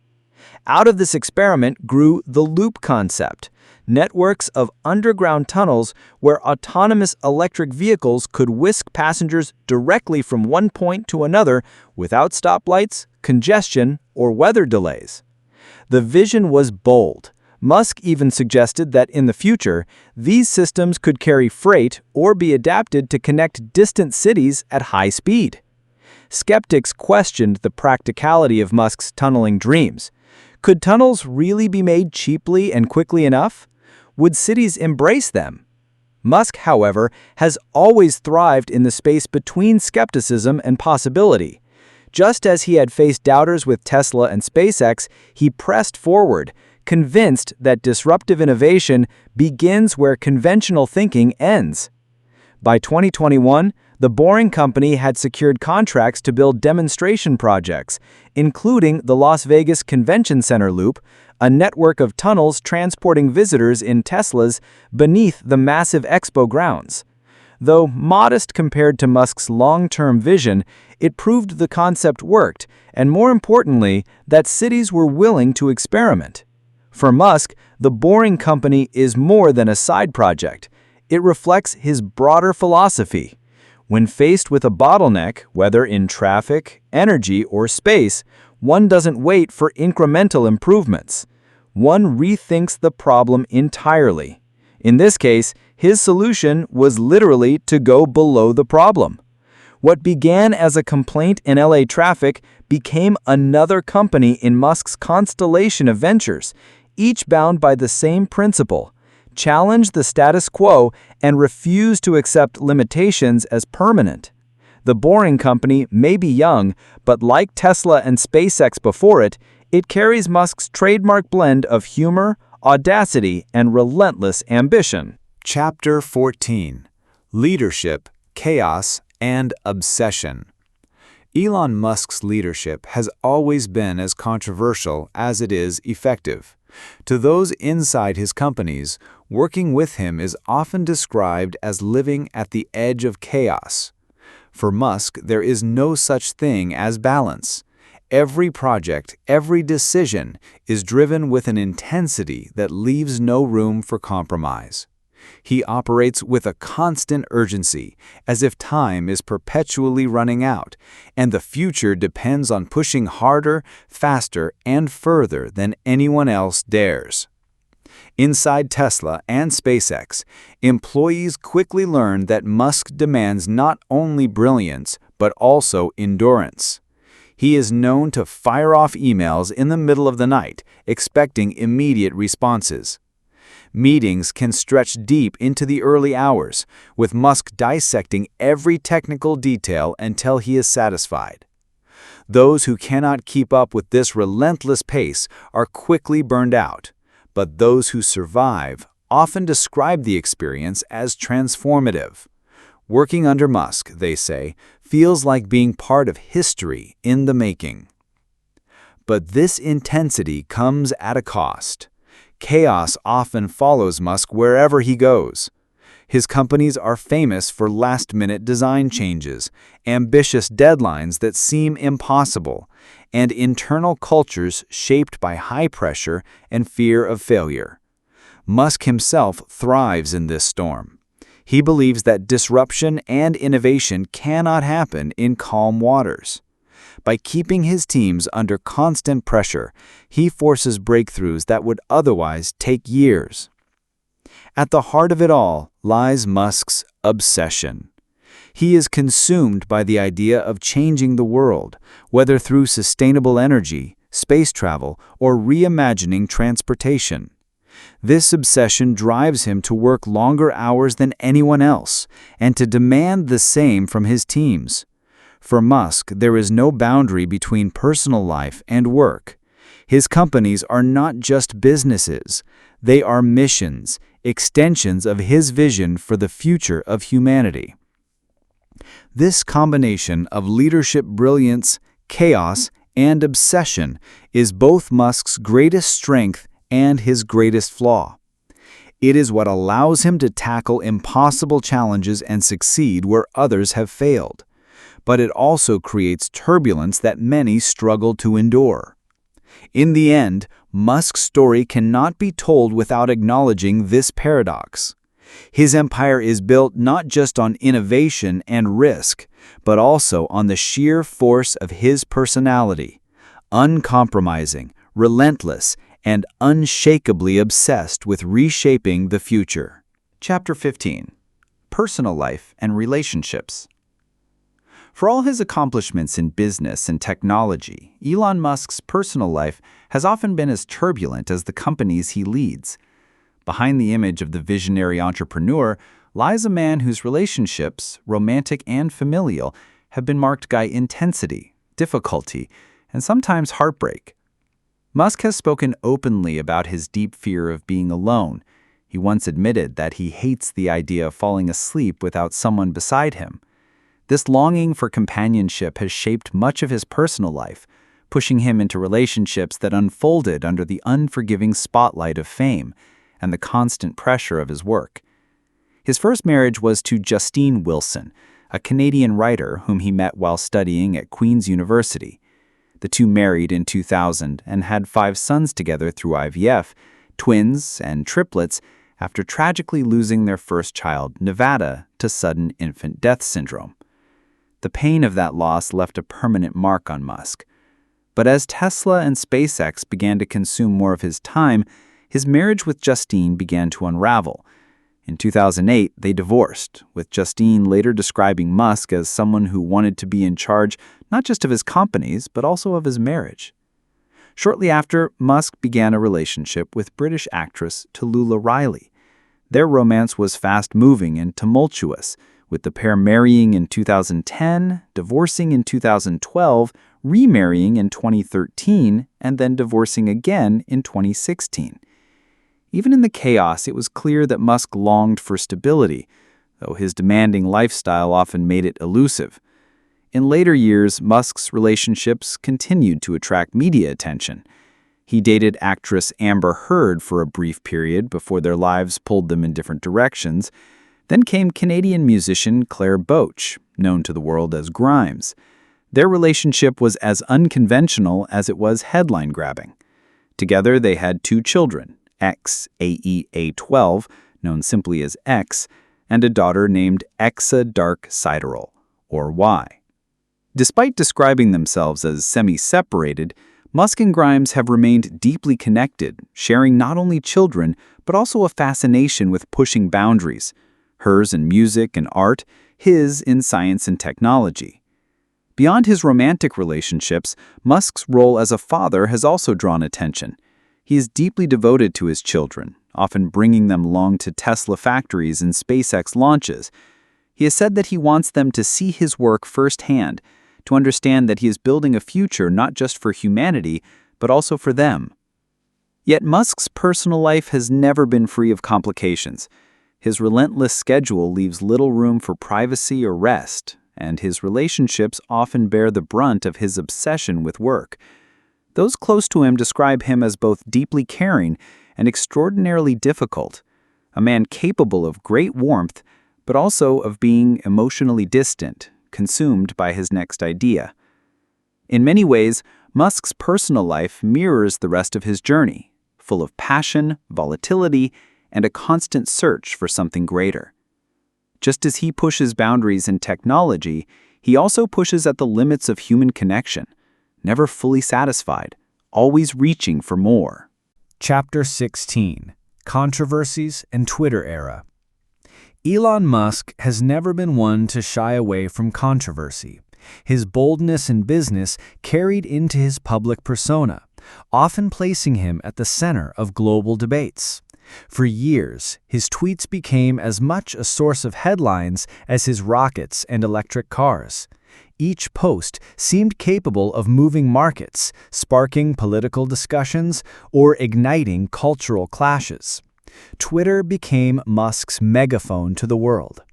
Out of this experiment grew the loop concept, networks of underground tunnels where autonomous electric vehicles could whisk passengers directly from one point to another without stoplights, congestion, or weather delays. The vision was bold. Musk even suggested that in the future, these systems could carry freight or be adapted to connect distant cities at high speed. Skeptics questioned the practicality of Musk's tunneling dreams. Could tunnels really be made cheaply and quickly enough? Would cities embrace them? Musk, however, has always thrived in the space between skepticism and possibility. Just as he had faced doubters with Tesla and SpaceX, he pressed forward, convinced that disruptive innovation begins where conventional thinking ends. By 2021, the Boring Company had secured contracts to build demonstration projects, including the Las Vegas Convention Center Loop, a network of tunnels transporting visitors in Teslas beneath the massive expo grounds. Though modest compared to Musk's long-term vision, it proved the concept worked, and more importantly, that cities were willing to experiment. For Musk, the Boring Company is more than a side project. It reflects his broader philosophy. When faced with a bottleneck, whether in traffic, energy, or space, one doesn't wait for incremental improvements. One rethinks the problem entirely. In this case, his solution was literally to go below the problem. What began as a complaint in LA traffic became another company in Musk's constellation of ventures, each bound by the same principle: challenge the status quo and refuse to accept limitations as permanent. The Boring Company may be young, but like Tesla and SpaceX before it, it carries Musk's trademark blend of humor, audacity, and relentless ambition. Chapter 14: Leadership, Chaos, and Obsession. Elon Musk's leadership has always been as controversial as it is effective. To those inside his companies, working with him is often described as living at the edge of chaos. For Musk, there is no such thing as balance. Every project, every decision is driven with an intensity that leaves no room for compromise. He operates with a constant urgency, as if time is perpetually running out, and the future depends on pushing harder, faster, and further than anyone else dares. Inside Tesla and SpaceX, employees quickly learn that Musk demands not only brilliance, but also endurance. He is known to fire off emails in the middle of the night, expecting immediate responses. Meetings can stretch deep into the early hours, with Musk dissecting every technical detail until he is satisfied. Those who cannot keep up with this relentless pace are quickly burned out, but those who survive often describe the experience as transformative. Working under Musk, they say, feels like being part of history in the making. But this intensity comes at a cost. Chaos often follows Musk wherever he goes. His companies are famous for last-minute design changes, ambitious deadlines that seem impossible, and internal cultures shaped by high pressure and fear of failure. Musk himself thrives in this storm. He believes that disruption and innovation cannot happen in calm waters. By keeping his teams under constant pressure, he forces breakthroughs that would otherwise take years. At the heart of it all lies Musk's obsession. He is consumed by the idea of changing the world, whether through sustainable energy, space travel, or reimagining transportation. This obsession drives him to work longer hours than anyone else, and to demand the same from his teams. For Musk, there is no boundary between personal life and work. His companies are not just businesses, they are missions, extensions of his vision for the future of humanity. This combination of leadership brilliance, chaos, and obsession is both Musk's greatest strength and his greatest flaw. It is what allows him to tackle impossible challenges and succeed where others have failed. But it also creates turbulence that many struggle to endure. In the end, Musk's story cannot be told without acknowledging this paradox. His empire is built not just on innovation and risk, but also on the sheer force of his personality, uncompromising, relentless, and unshakably obsessed with reshaping the future. Chapter 15. Personal Life and Relationships. For all his accomplishments in business and technology, Elon Musk's personal life has often been as turbulent as the companies he leads. Behind the image of the visionary entrepreneur lies a man whose relationships, romantic and familial, have been marked by intensity, difficulty, and sometimes heartbreak. Musk has spoken openly about his deep fear of being alone. He once admitted that he hates the idea of falling asleep without someone beside him. This longing for companionship has shaped much of his personal life, pushing him into relationships that unfolded under the unforgiving spotlight of fame and the constant pressure of his work. His first marriage was to Justine Wilson, a Canadian writer whom he met while studying at Queen's University. The two married in 2000 and had 5 sons together through IVF, twins and triplets, after tragically losing their first child, Nevada, to sudden infant death syndrome. The pain of that loss left a permanent mark on Musk. But as Tesla and SpaceX began to consume more of his time, his marriage with Justine began to unravel. In 2008, they divorced, with Justine later describing Musk as someone who wanted to be in charge not just of his companies, but also of his marriage. Shortly after, Musk began a relationship with British actress Tallulah Riley. Their romance was fast-moving and tumultuous, with the pair marrying in 2010, divorcing in 2012, remarrying in 2013, and then divorcing again in 2016. Even in the chaos, it was clear that Musk longed for stability, though his demanding lifestyle often made it elusive. In later years, Musk's relationships continued to attract media attention. He dated actress Amber Heard for a brief period before their lives pulled them in different directions. Then came Canadian musician Claire Boach, known to the world as Grimes. Their relationship was as unconventional as it was headline-grabbing. Together, they had 2 children, X, AEA12, known simply as X, and a daughter named Exa Dark Sideral, or Y. Despite describing themselves as semi-separated, Musk and Grimes have remained deeply connected, sharing not only children, but also a fascination with pushing boundaries, hers in music and art, his in science and technology. Beyond his romantic relationships, Musk's role as a father has also drawn attention. He is deeply devoted to his children, often bringing them along to Tesla factories and SpaceX launches. He has said that he wants them to see his work firsthand, to understand that he is building a future not just for humanity, but also for them. Yet Musk's personal life has never been free of complications. His relentless schedule leaves little room for privacy or rest, and his relationships often bear the brunt of his obsession with work. Those close to him describe him as both deeply caring and extraordinarily difficult, a man capable of great warmth, but also of being emotionally distant, consumed by his next idea. In many ways, Musk's personal life mirrors the rest of his journey, full of passion, volatility, and a constant search for something greater. Just as he pushes boundaries in technology, he also pushes at the limits of human connection, never fully satisfied, always reaching for more. Chapter 16. Controversies and Twitter Era. Elon Musk has never been one to shy away from controversy. His boldness in business carried into his public persona, often placing him at the center of global debates. For years, his tweets became as much a source of headlines as his rockets and electric cars. Each post seemed capable of moving markets, sparking political discussions, or igniting cultural clashes. Twitter became Musk's megaphone to the world.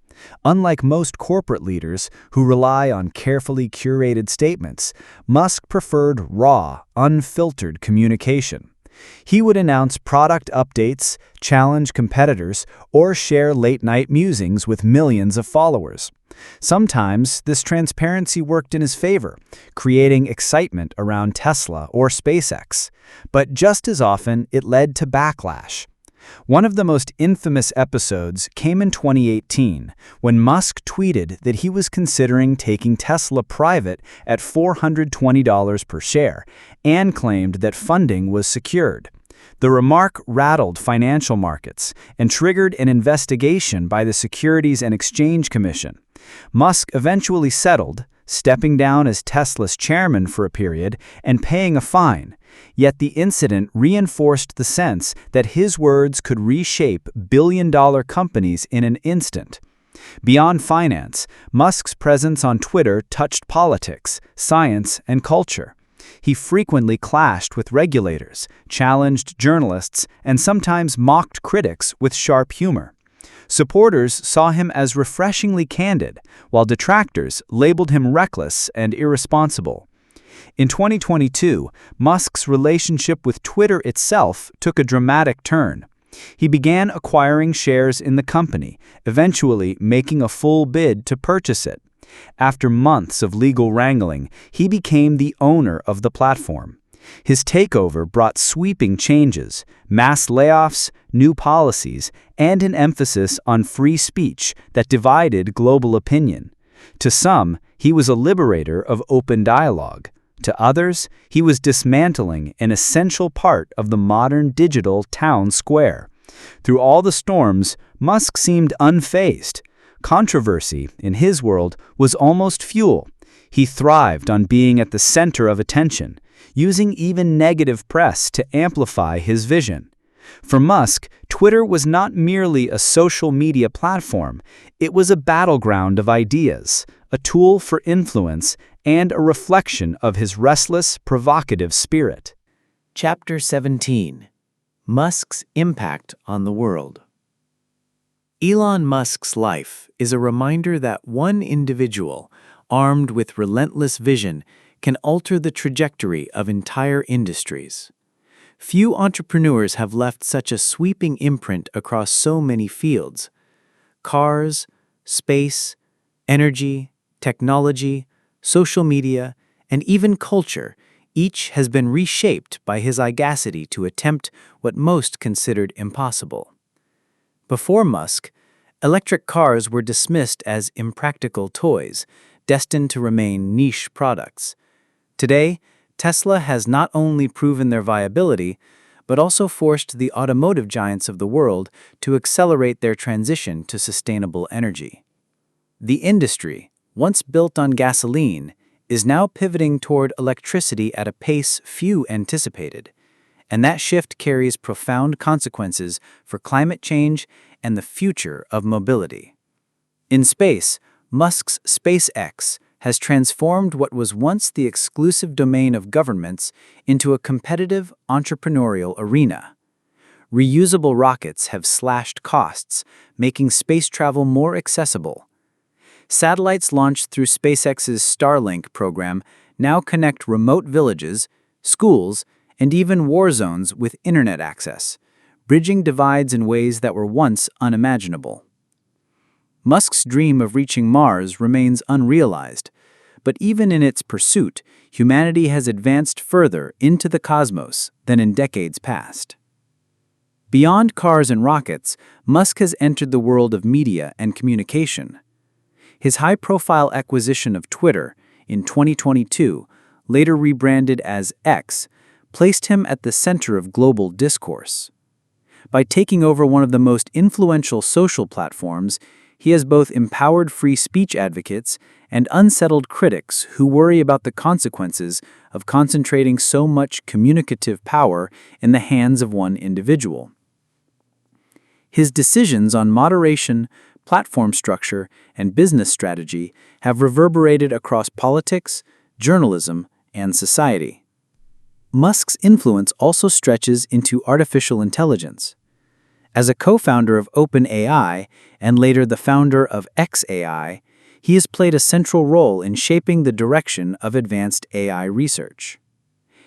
Unlike most corporate leaders who rely on carefully curated statements, Musk preferred raw, unfiltered communication. He would announce product updates, challenge competitors, or share late-night musings with millions of followers. Sometimes, this transparency worked in his favor, creating excitement around Tesla or SpaceX. But just as often, it led to backlash. One of the most infamous episodes came in 2018, when Musk tweeted that he was considering taking Tesla private at $420 per share, and claimed that funding was secured. The remark rattled financial markets and triggered an investigation by the Securities and Exchange Commission. Musk eventually settled, stepping down as Tesla's chairman for a period and paying a fine. Yet the incident reinforced the sense that his words could reshape billion-dollar companies in an instant. Beyond finance, Musk's presence on Twitter touched politics, science, and culture. He frequently clashed with regulators, challenged journalists, and sometimes mocked critics with sharp humor. Supporters saw him as refreshingly candid, while detractors labeled him reckless and irresponsible. In 2022, Musk's relationship with Twitter itself took a dramatic turn. He began acquiring shares in the company, eventually making a full bid to purchase it. After months of legal wrangling, he became the owner of the platform. His takeover brought sweeping changes, mass layoffs, new policies, and an emphasis on free speech that divided global opinion. To some, he was a liberator of open dialogue. To others, he was dismantling an essential part of the modern digital town square. Through all the storms, Musk seemed unfazed. Controversy, in his world, was almost fuel. He thrived on being at the center of attention, using even negative press to amplify his vision. For Musk, Twitter was not merely a social media platform, it was a battleground of ideas, a tool for influence, and a reflection of his restless, provocative spirit. Chapter 17: Musk's Impact on the World. Elon Musk's life is a reminder that one individual, armed with relentless vision, can alter the trajectory of entire industries. Few entrepreneurs have left such a sweeping imprint across so many fields. Cars, space, energy, technology, social media, and even culture, each has been reshaped by his audacity to attempt what most considered impossible. Before Musk, electric cars were dismissed as impractical toys, destined to remain niche products. Today, Tesla has not only proven their viability, but also forced the automotive giants of the world to accelerate their transition to sustainable energy. The industry, once built on gasoline, is now pivoting toward electricity at a pace few anticipated, and that shift carries profound consequences for climate change and the future of mobility. In space, Musk's SpaceX has transformed what was once the exclusive domain of governments into a competitive entrepreneurial arena. Reusable rockets have slashed costs, making space travel more accessible. Satellites launched through SpaceX's Starlink program now connect remote villages, schools, and even war zones with internet access, bridging divides in ways that were once unimaginable. Musk's dream of reaching Mars remains unrealized, but even in its pursuit, humanity has advanced further into the cosmos than in decades past. Beyond cars and rockets, Musk has entered the world of media and communication. His high-profile acquisition of Twitter in 2022, later rebranded as X, placed him at the center of global discourse. By taking over one of the most influential social platforms, he has both empowered free speech advocates and unsettled critics who worry about the consequences of concentrating so much communicative power in the hands of one individual. His decisions on moderation, platform structure, and business strategy have reverberated across politics, journalism, and society. Musk's influence also stretches into artificial intelligence. As a co-founder of OpenAI and later the founder of xAI, he has played a central role in shaping the direction of advanced AI research.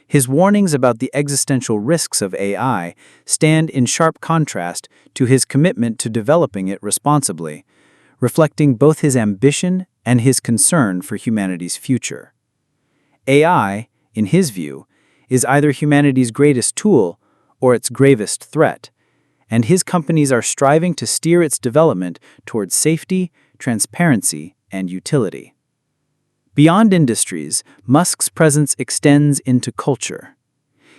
His warnings about the existential risks of AI stand in sharp contrast to his commitment to developing it responsibly, reflecting both his ambition and his concern for humanity's future. AI, in his view, is either humanity's greatest tool or its gravest threat, and his companies are striving to steer its development towards safety, transparency, and utility. Beyond industries, Musk's presence extends into culture.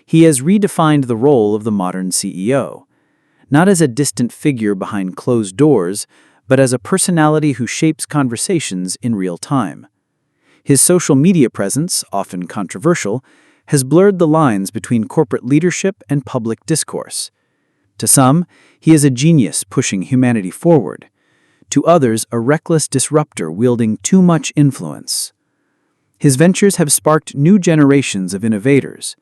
He has redefined the role of the modern CEO, not as a distant figure behind closed doors, but as a personality who shapes conversations in real time. His social media presence, often controversial, has blurred the lines between corporate leadership and public discourse. To some, he is a genius pushing humanity forward. To others, a reckless disruptor wielding too much influence. His ventures have sparked new generations of innovators.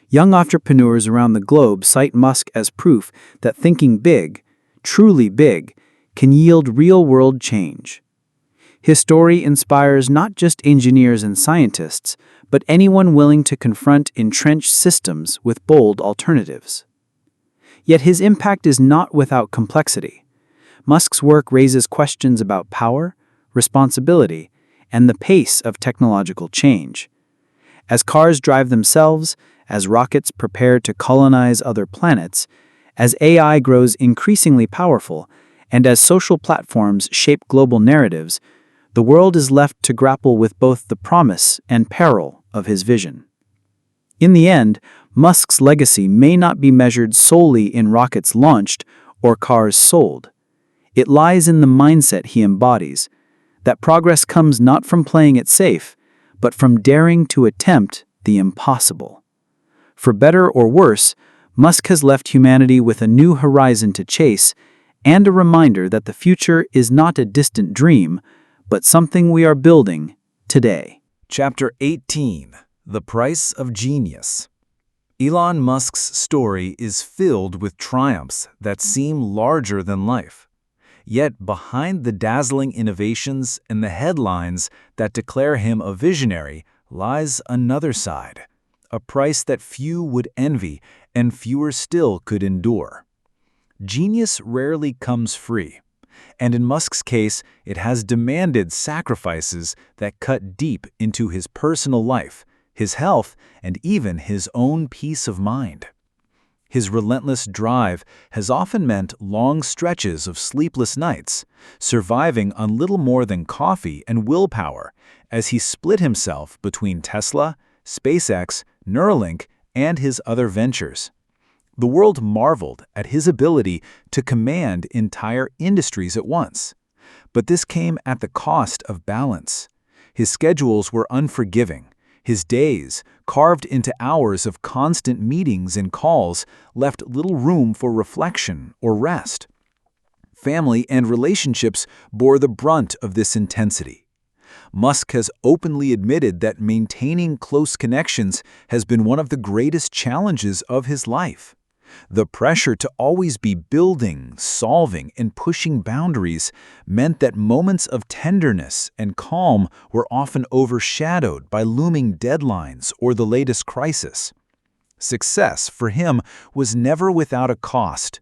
Young entrepreneurs around the globe cite Musk as proof that thinking big, truly big, can yield real-world change. His story inspires not just engineers and scientists, but anyone willing to confront entrenched systems with bold alternatives. Yet his impact is not without complexity. Musk's work raises questions about power, responsibility, and the pace of technological change. As cars drive themselves, as rockets prepare to colonize other planets, as AI grows increasingly powerful, and as social platforms shape global narratives, the world is left to grapple with both the promise and peril of his vision. In the end, Musk's legacy may not be measured solely in rockets launched or cars sold. It lies in the mindset he embodies, that progress comes not from playing it safe, but from daring to attempt the impossible. For better or worse, Musk has left humanity with a new horizon to chase and a reminder that the future is not a distant dream, but something we are building today. Chapter 18: The Price of Genius. Elon Musk's story is filled with triumphs that seem larger than life. Yet behind the dazzling innovations and the headlines that declare him a visionary lies another side, a price that few would envy and fewer still could endure. Genius rarely comes free, and in Musk's case, it has demanded sacrifices that cut deep into his personal life, his health, and even his own peace of mind. His relentless drive has often meant long stretches of sleepless nights, surviving on little more than coffee and willpower as he split himself between Tesla, SpaceX, Neuralink, and his other ventures. The world marveled at his ability to command entire industries at once. But this came at the cost of balance. His schedules were unforgiving. His days, carved into hours of constant meetings and calls, left little room for reflection or rest. Family and relationships bore the brunt of this intensity. Musk has openly admitted that maintaining close connections has been one of the greatest challenges of his life. The pressure to always be building, solving, and pushing boundaries meant that moments of tenderness and calm were often overshadowed by looming deadlines or the latest crisis. Success, for him, was never without a cost.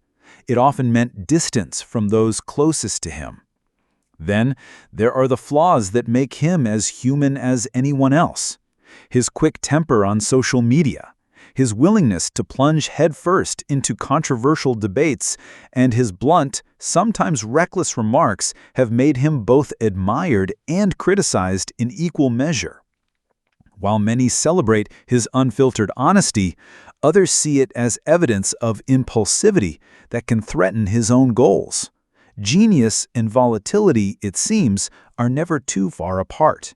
It often meant distance from those closest to him. Then, there are the flaws that make him as human as anyone else. His quick temper on social media, his willingness to plunge headfirst into controversial debates, and his blunt, sometimes reckless remarks have made him both admired and criticized in equal measure. While many celebrate his unfiltered honesty, Others see it as evidence of impulsivity that can threaten his own goals. Genius and volatility, it seems, are never too far apart.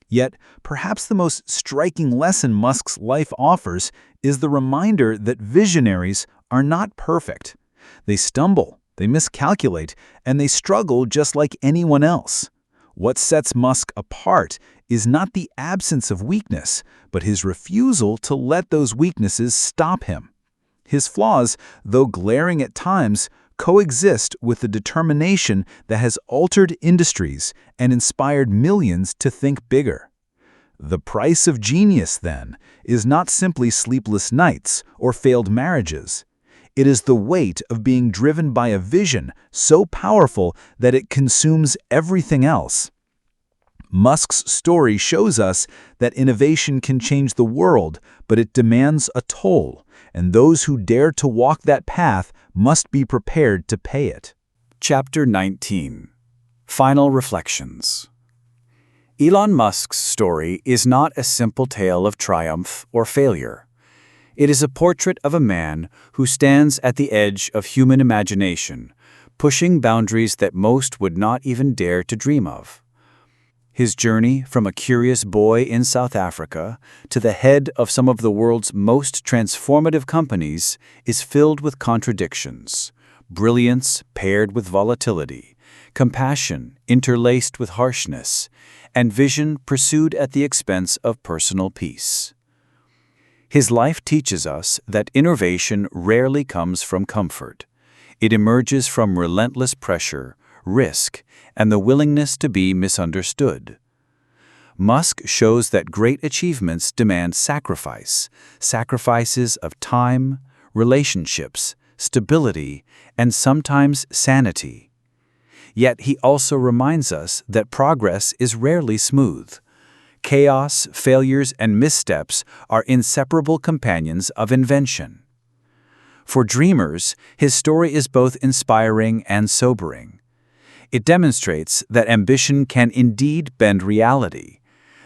Yet, perhaps the most striking lesson Musk's life offers is the reminder that visionaries are not perfect. They stumble, they miscalculate, and they struggle just like anyone else. What sets Musk apart is not the absence of weakness, but his refusal to let those weaknesses stop him. His flaws, though glaring at times, coexist with the determination that has altered industries and inspired millions to think bigger. The price of genius, then, is not simply sleepless nights or failed marriages. It is the weight of being driven by a vision so powerful that it consumes everything else. Musk's story shows us that innovation can change the world, but it demands a toll, and those who dare to walk that path must be prepared to pay it. Chapter 19. Final Reflections. Elon Musk's story is not a simple tale of triumph or failure. It is a portrait of a man who stands at the edge of human imagination, pushing boundaries that most would not even dare to dream of. His journey from a curious boy in South Africa to the head of some of the world's most transformative companies is filled with contradictions, brilliance paired with volatility, compassion interlaced with harshness, and vision pursued at the expense of personal peace. His life teaches us that innovation rarely comes from comfort. It emerges from relentless pressure, risk, and the willingness to be misunderstood. Musk shows that great achievements demand sacrifice, sacrifices of time, relationships, stability, and sometimes sanity. Yet he also reminds us that progress is rarely smooth. Chaos, failures, and missteps are inseparable companions of invention. For dreamers, his story is both inspiring and sobering. It demonstrates that ambition can indeed bend reality,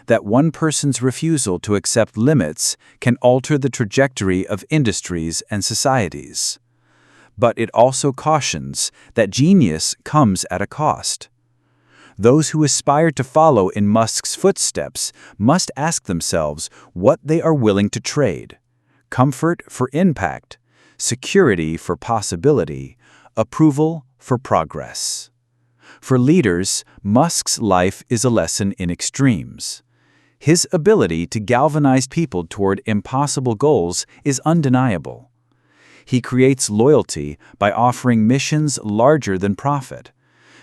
that one person's refusal to accept limits can alter the trajectory of industries and societies. But it also cautions that genius comes at a cost. Those who aspire to follow in Musk's footsteps must ask themselves what they are willing to trade: comfort for impact, security for possibility, approval for progress. For leaders, Musk's life is a lesson in extremes. His ability to galvanize people toward impossible goals is undeniable. He creates loyalty by offering missions larger than profit,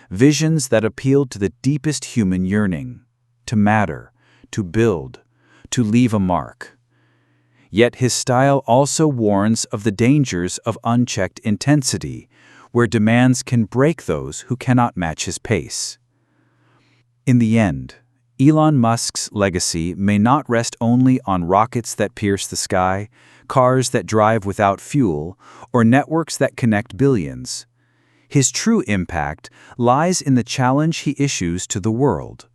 visions that appeal to the deepest human yearning: to matter, to build, to leave a mark. Yet his style also warns of the dangers of unchecked intensity, where demands can break those who cannot match his pace. In the end, Elon Musk's legacy may not rest only on rockets that pierce the sky, cars that drive without fuel, or networks that connect billions. His true impact lies in the challenge he issues to the world: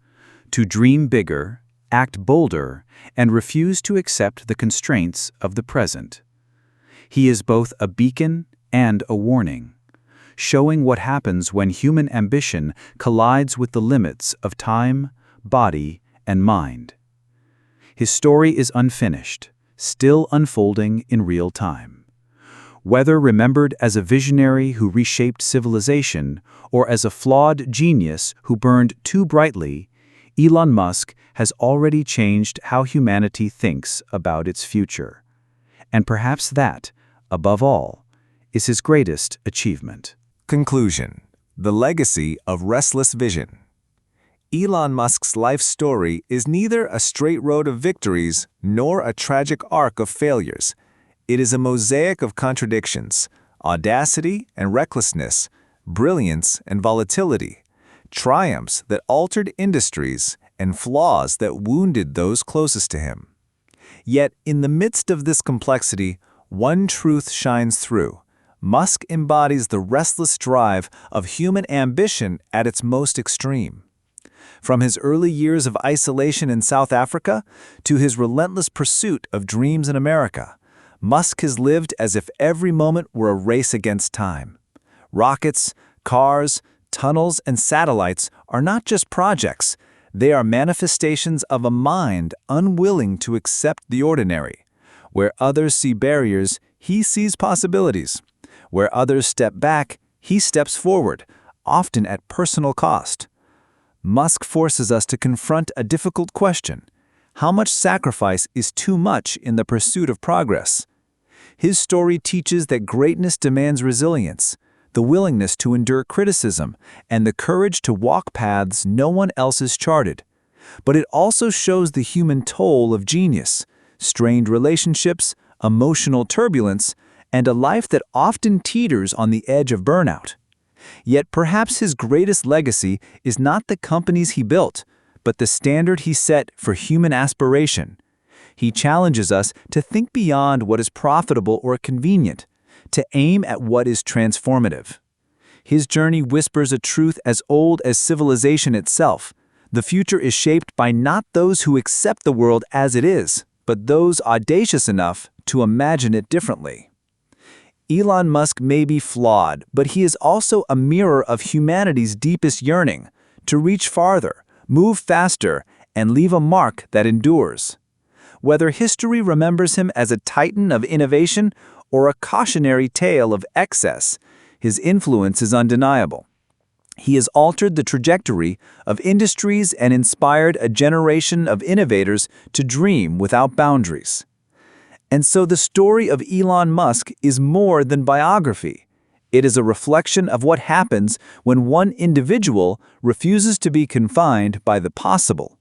to dream bigger, act bolder, and refuse to accept the constraints of the present. He is both a beacon and a warning, showing what happens when human ambition collides with the limits of time, body, and mind. His story is unfinished, still unfolding in real time. Whether remembered as a visionary who reshaped civilization or as a flawed genius who burned too brightly, Elon Musk has already changed how humanity thinks about its future. And perhaps that, above all, is his greatest achievement. Conclusion: the legacy of restless vision. Elon Musk's life story is neither a straight road of victories nor a tragic arc of failures. It is a mosaic of contradictions, audacity and recklessness, brilliance and volatility, triumphs that altered industries, and flaws that wounded those closest to him. Yet, in the midst of this complexity, one truth shines through. Musk embodies the restless drive of human ambition at its most extreme. From his early years of isolation in South Africa to his relentless pursuit of dreams in America, Musk has lived as if every moment were a race against time. Rockets, cars, tunnels, and satellites are not just projects. They are manifestations of a mind unwilling to accept the ordinary. Where others see barriers, he sees possibilities. Where others step back, he steps forward, often at personal cost. Musk forces us to confront a difficult question. How much sacrifice is too much in the pursuit of progress? His story teaches that greatness demands resilience, the willingness to endure criticism, and the courage to walk paths no one else has charted. But it also shows the human toll of genius, strained relationships, emotional turbulence, and a life that often teeters on the edge of burnout. Yet perhaps his greatest legacy is not the companies he built, but the standard he set for human aspiration. He challenges us to think beyond what is profitable or convenient, to aim at what is transformative. His journey whispers a truth as old as civilization itself. The future is shaped by not those who accept the world as it is, but those audacious enough to imagine it differently. Elon Musk may be flawed, but he is also a mirror of humanity's deepest yearning, to reach farther, move faster, and leave a mark that endures. Whether history remembers him as a titan of innovation or a cautionary tale of excess, his influence is undeniable. He has altered the trajectory of industries and inspired a generation of innovators to dream without boundaries. And so the story of Elon Musk is more than biography. It is a reflection of what happens when one individual refuses to be confined by the possible.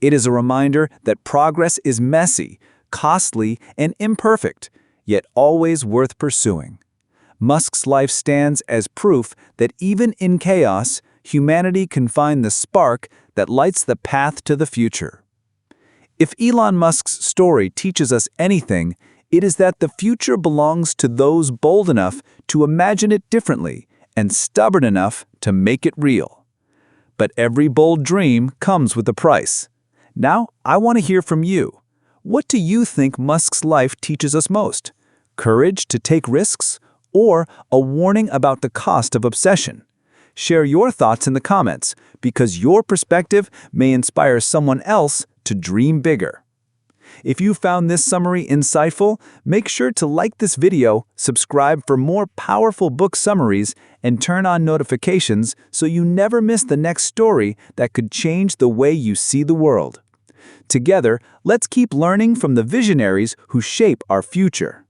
It is a reminder that progress is messy, costly, and imperfect, yet always worth pursuing. Musk's life stands as proof that even in chaos, humanity can find the spark that lights the path to the future. If Elon Musk's story teaches us anything, it is that the future belongs to those bold enough to imagine it differently and stubborn enough to make it real. But every bold dream comes with a price. Now, I want to hear from you. What do you think Musk's life teaches us most? Courage to take risks, or a warning about the cost of obsession? Share your thoughts in the comments, because your perspective may inspire someone else to dream bigger. If you found this summary insightful, make sure to like this video, subscribe for more powerful book summaries, and turn on notifications so you never miss the next story that could change the way you see the world. Together, let's keep learning from the visionaries who shape our future.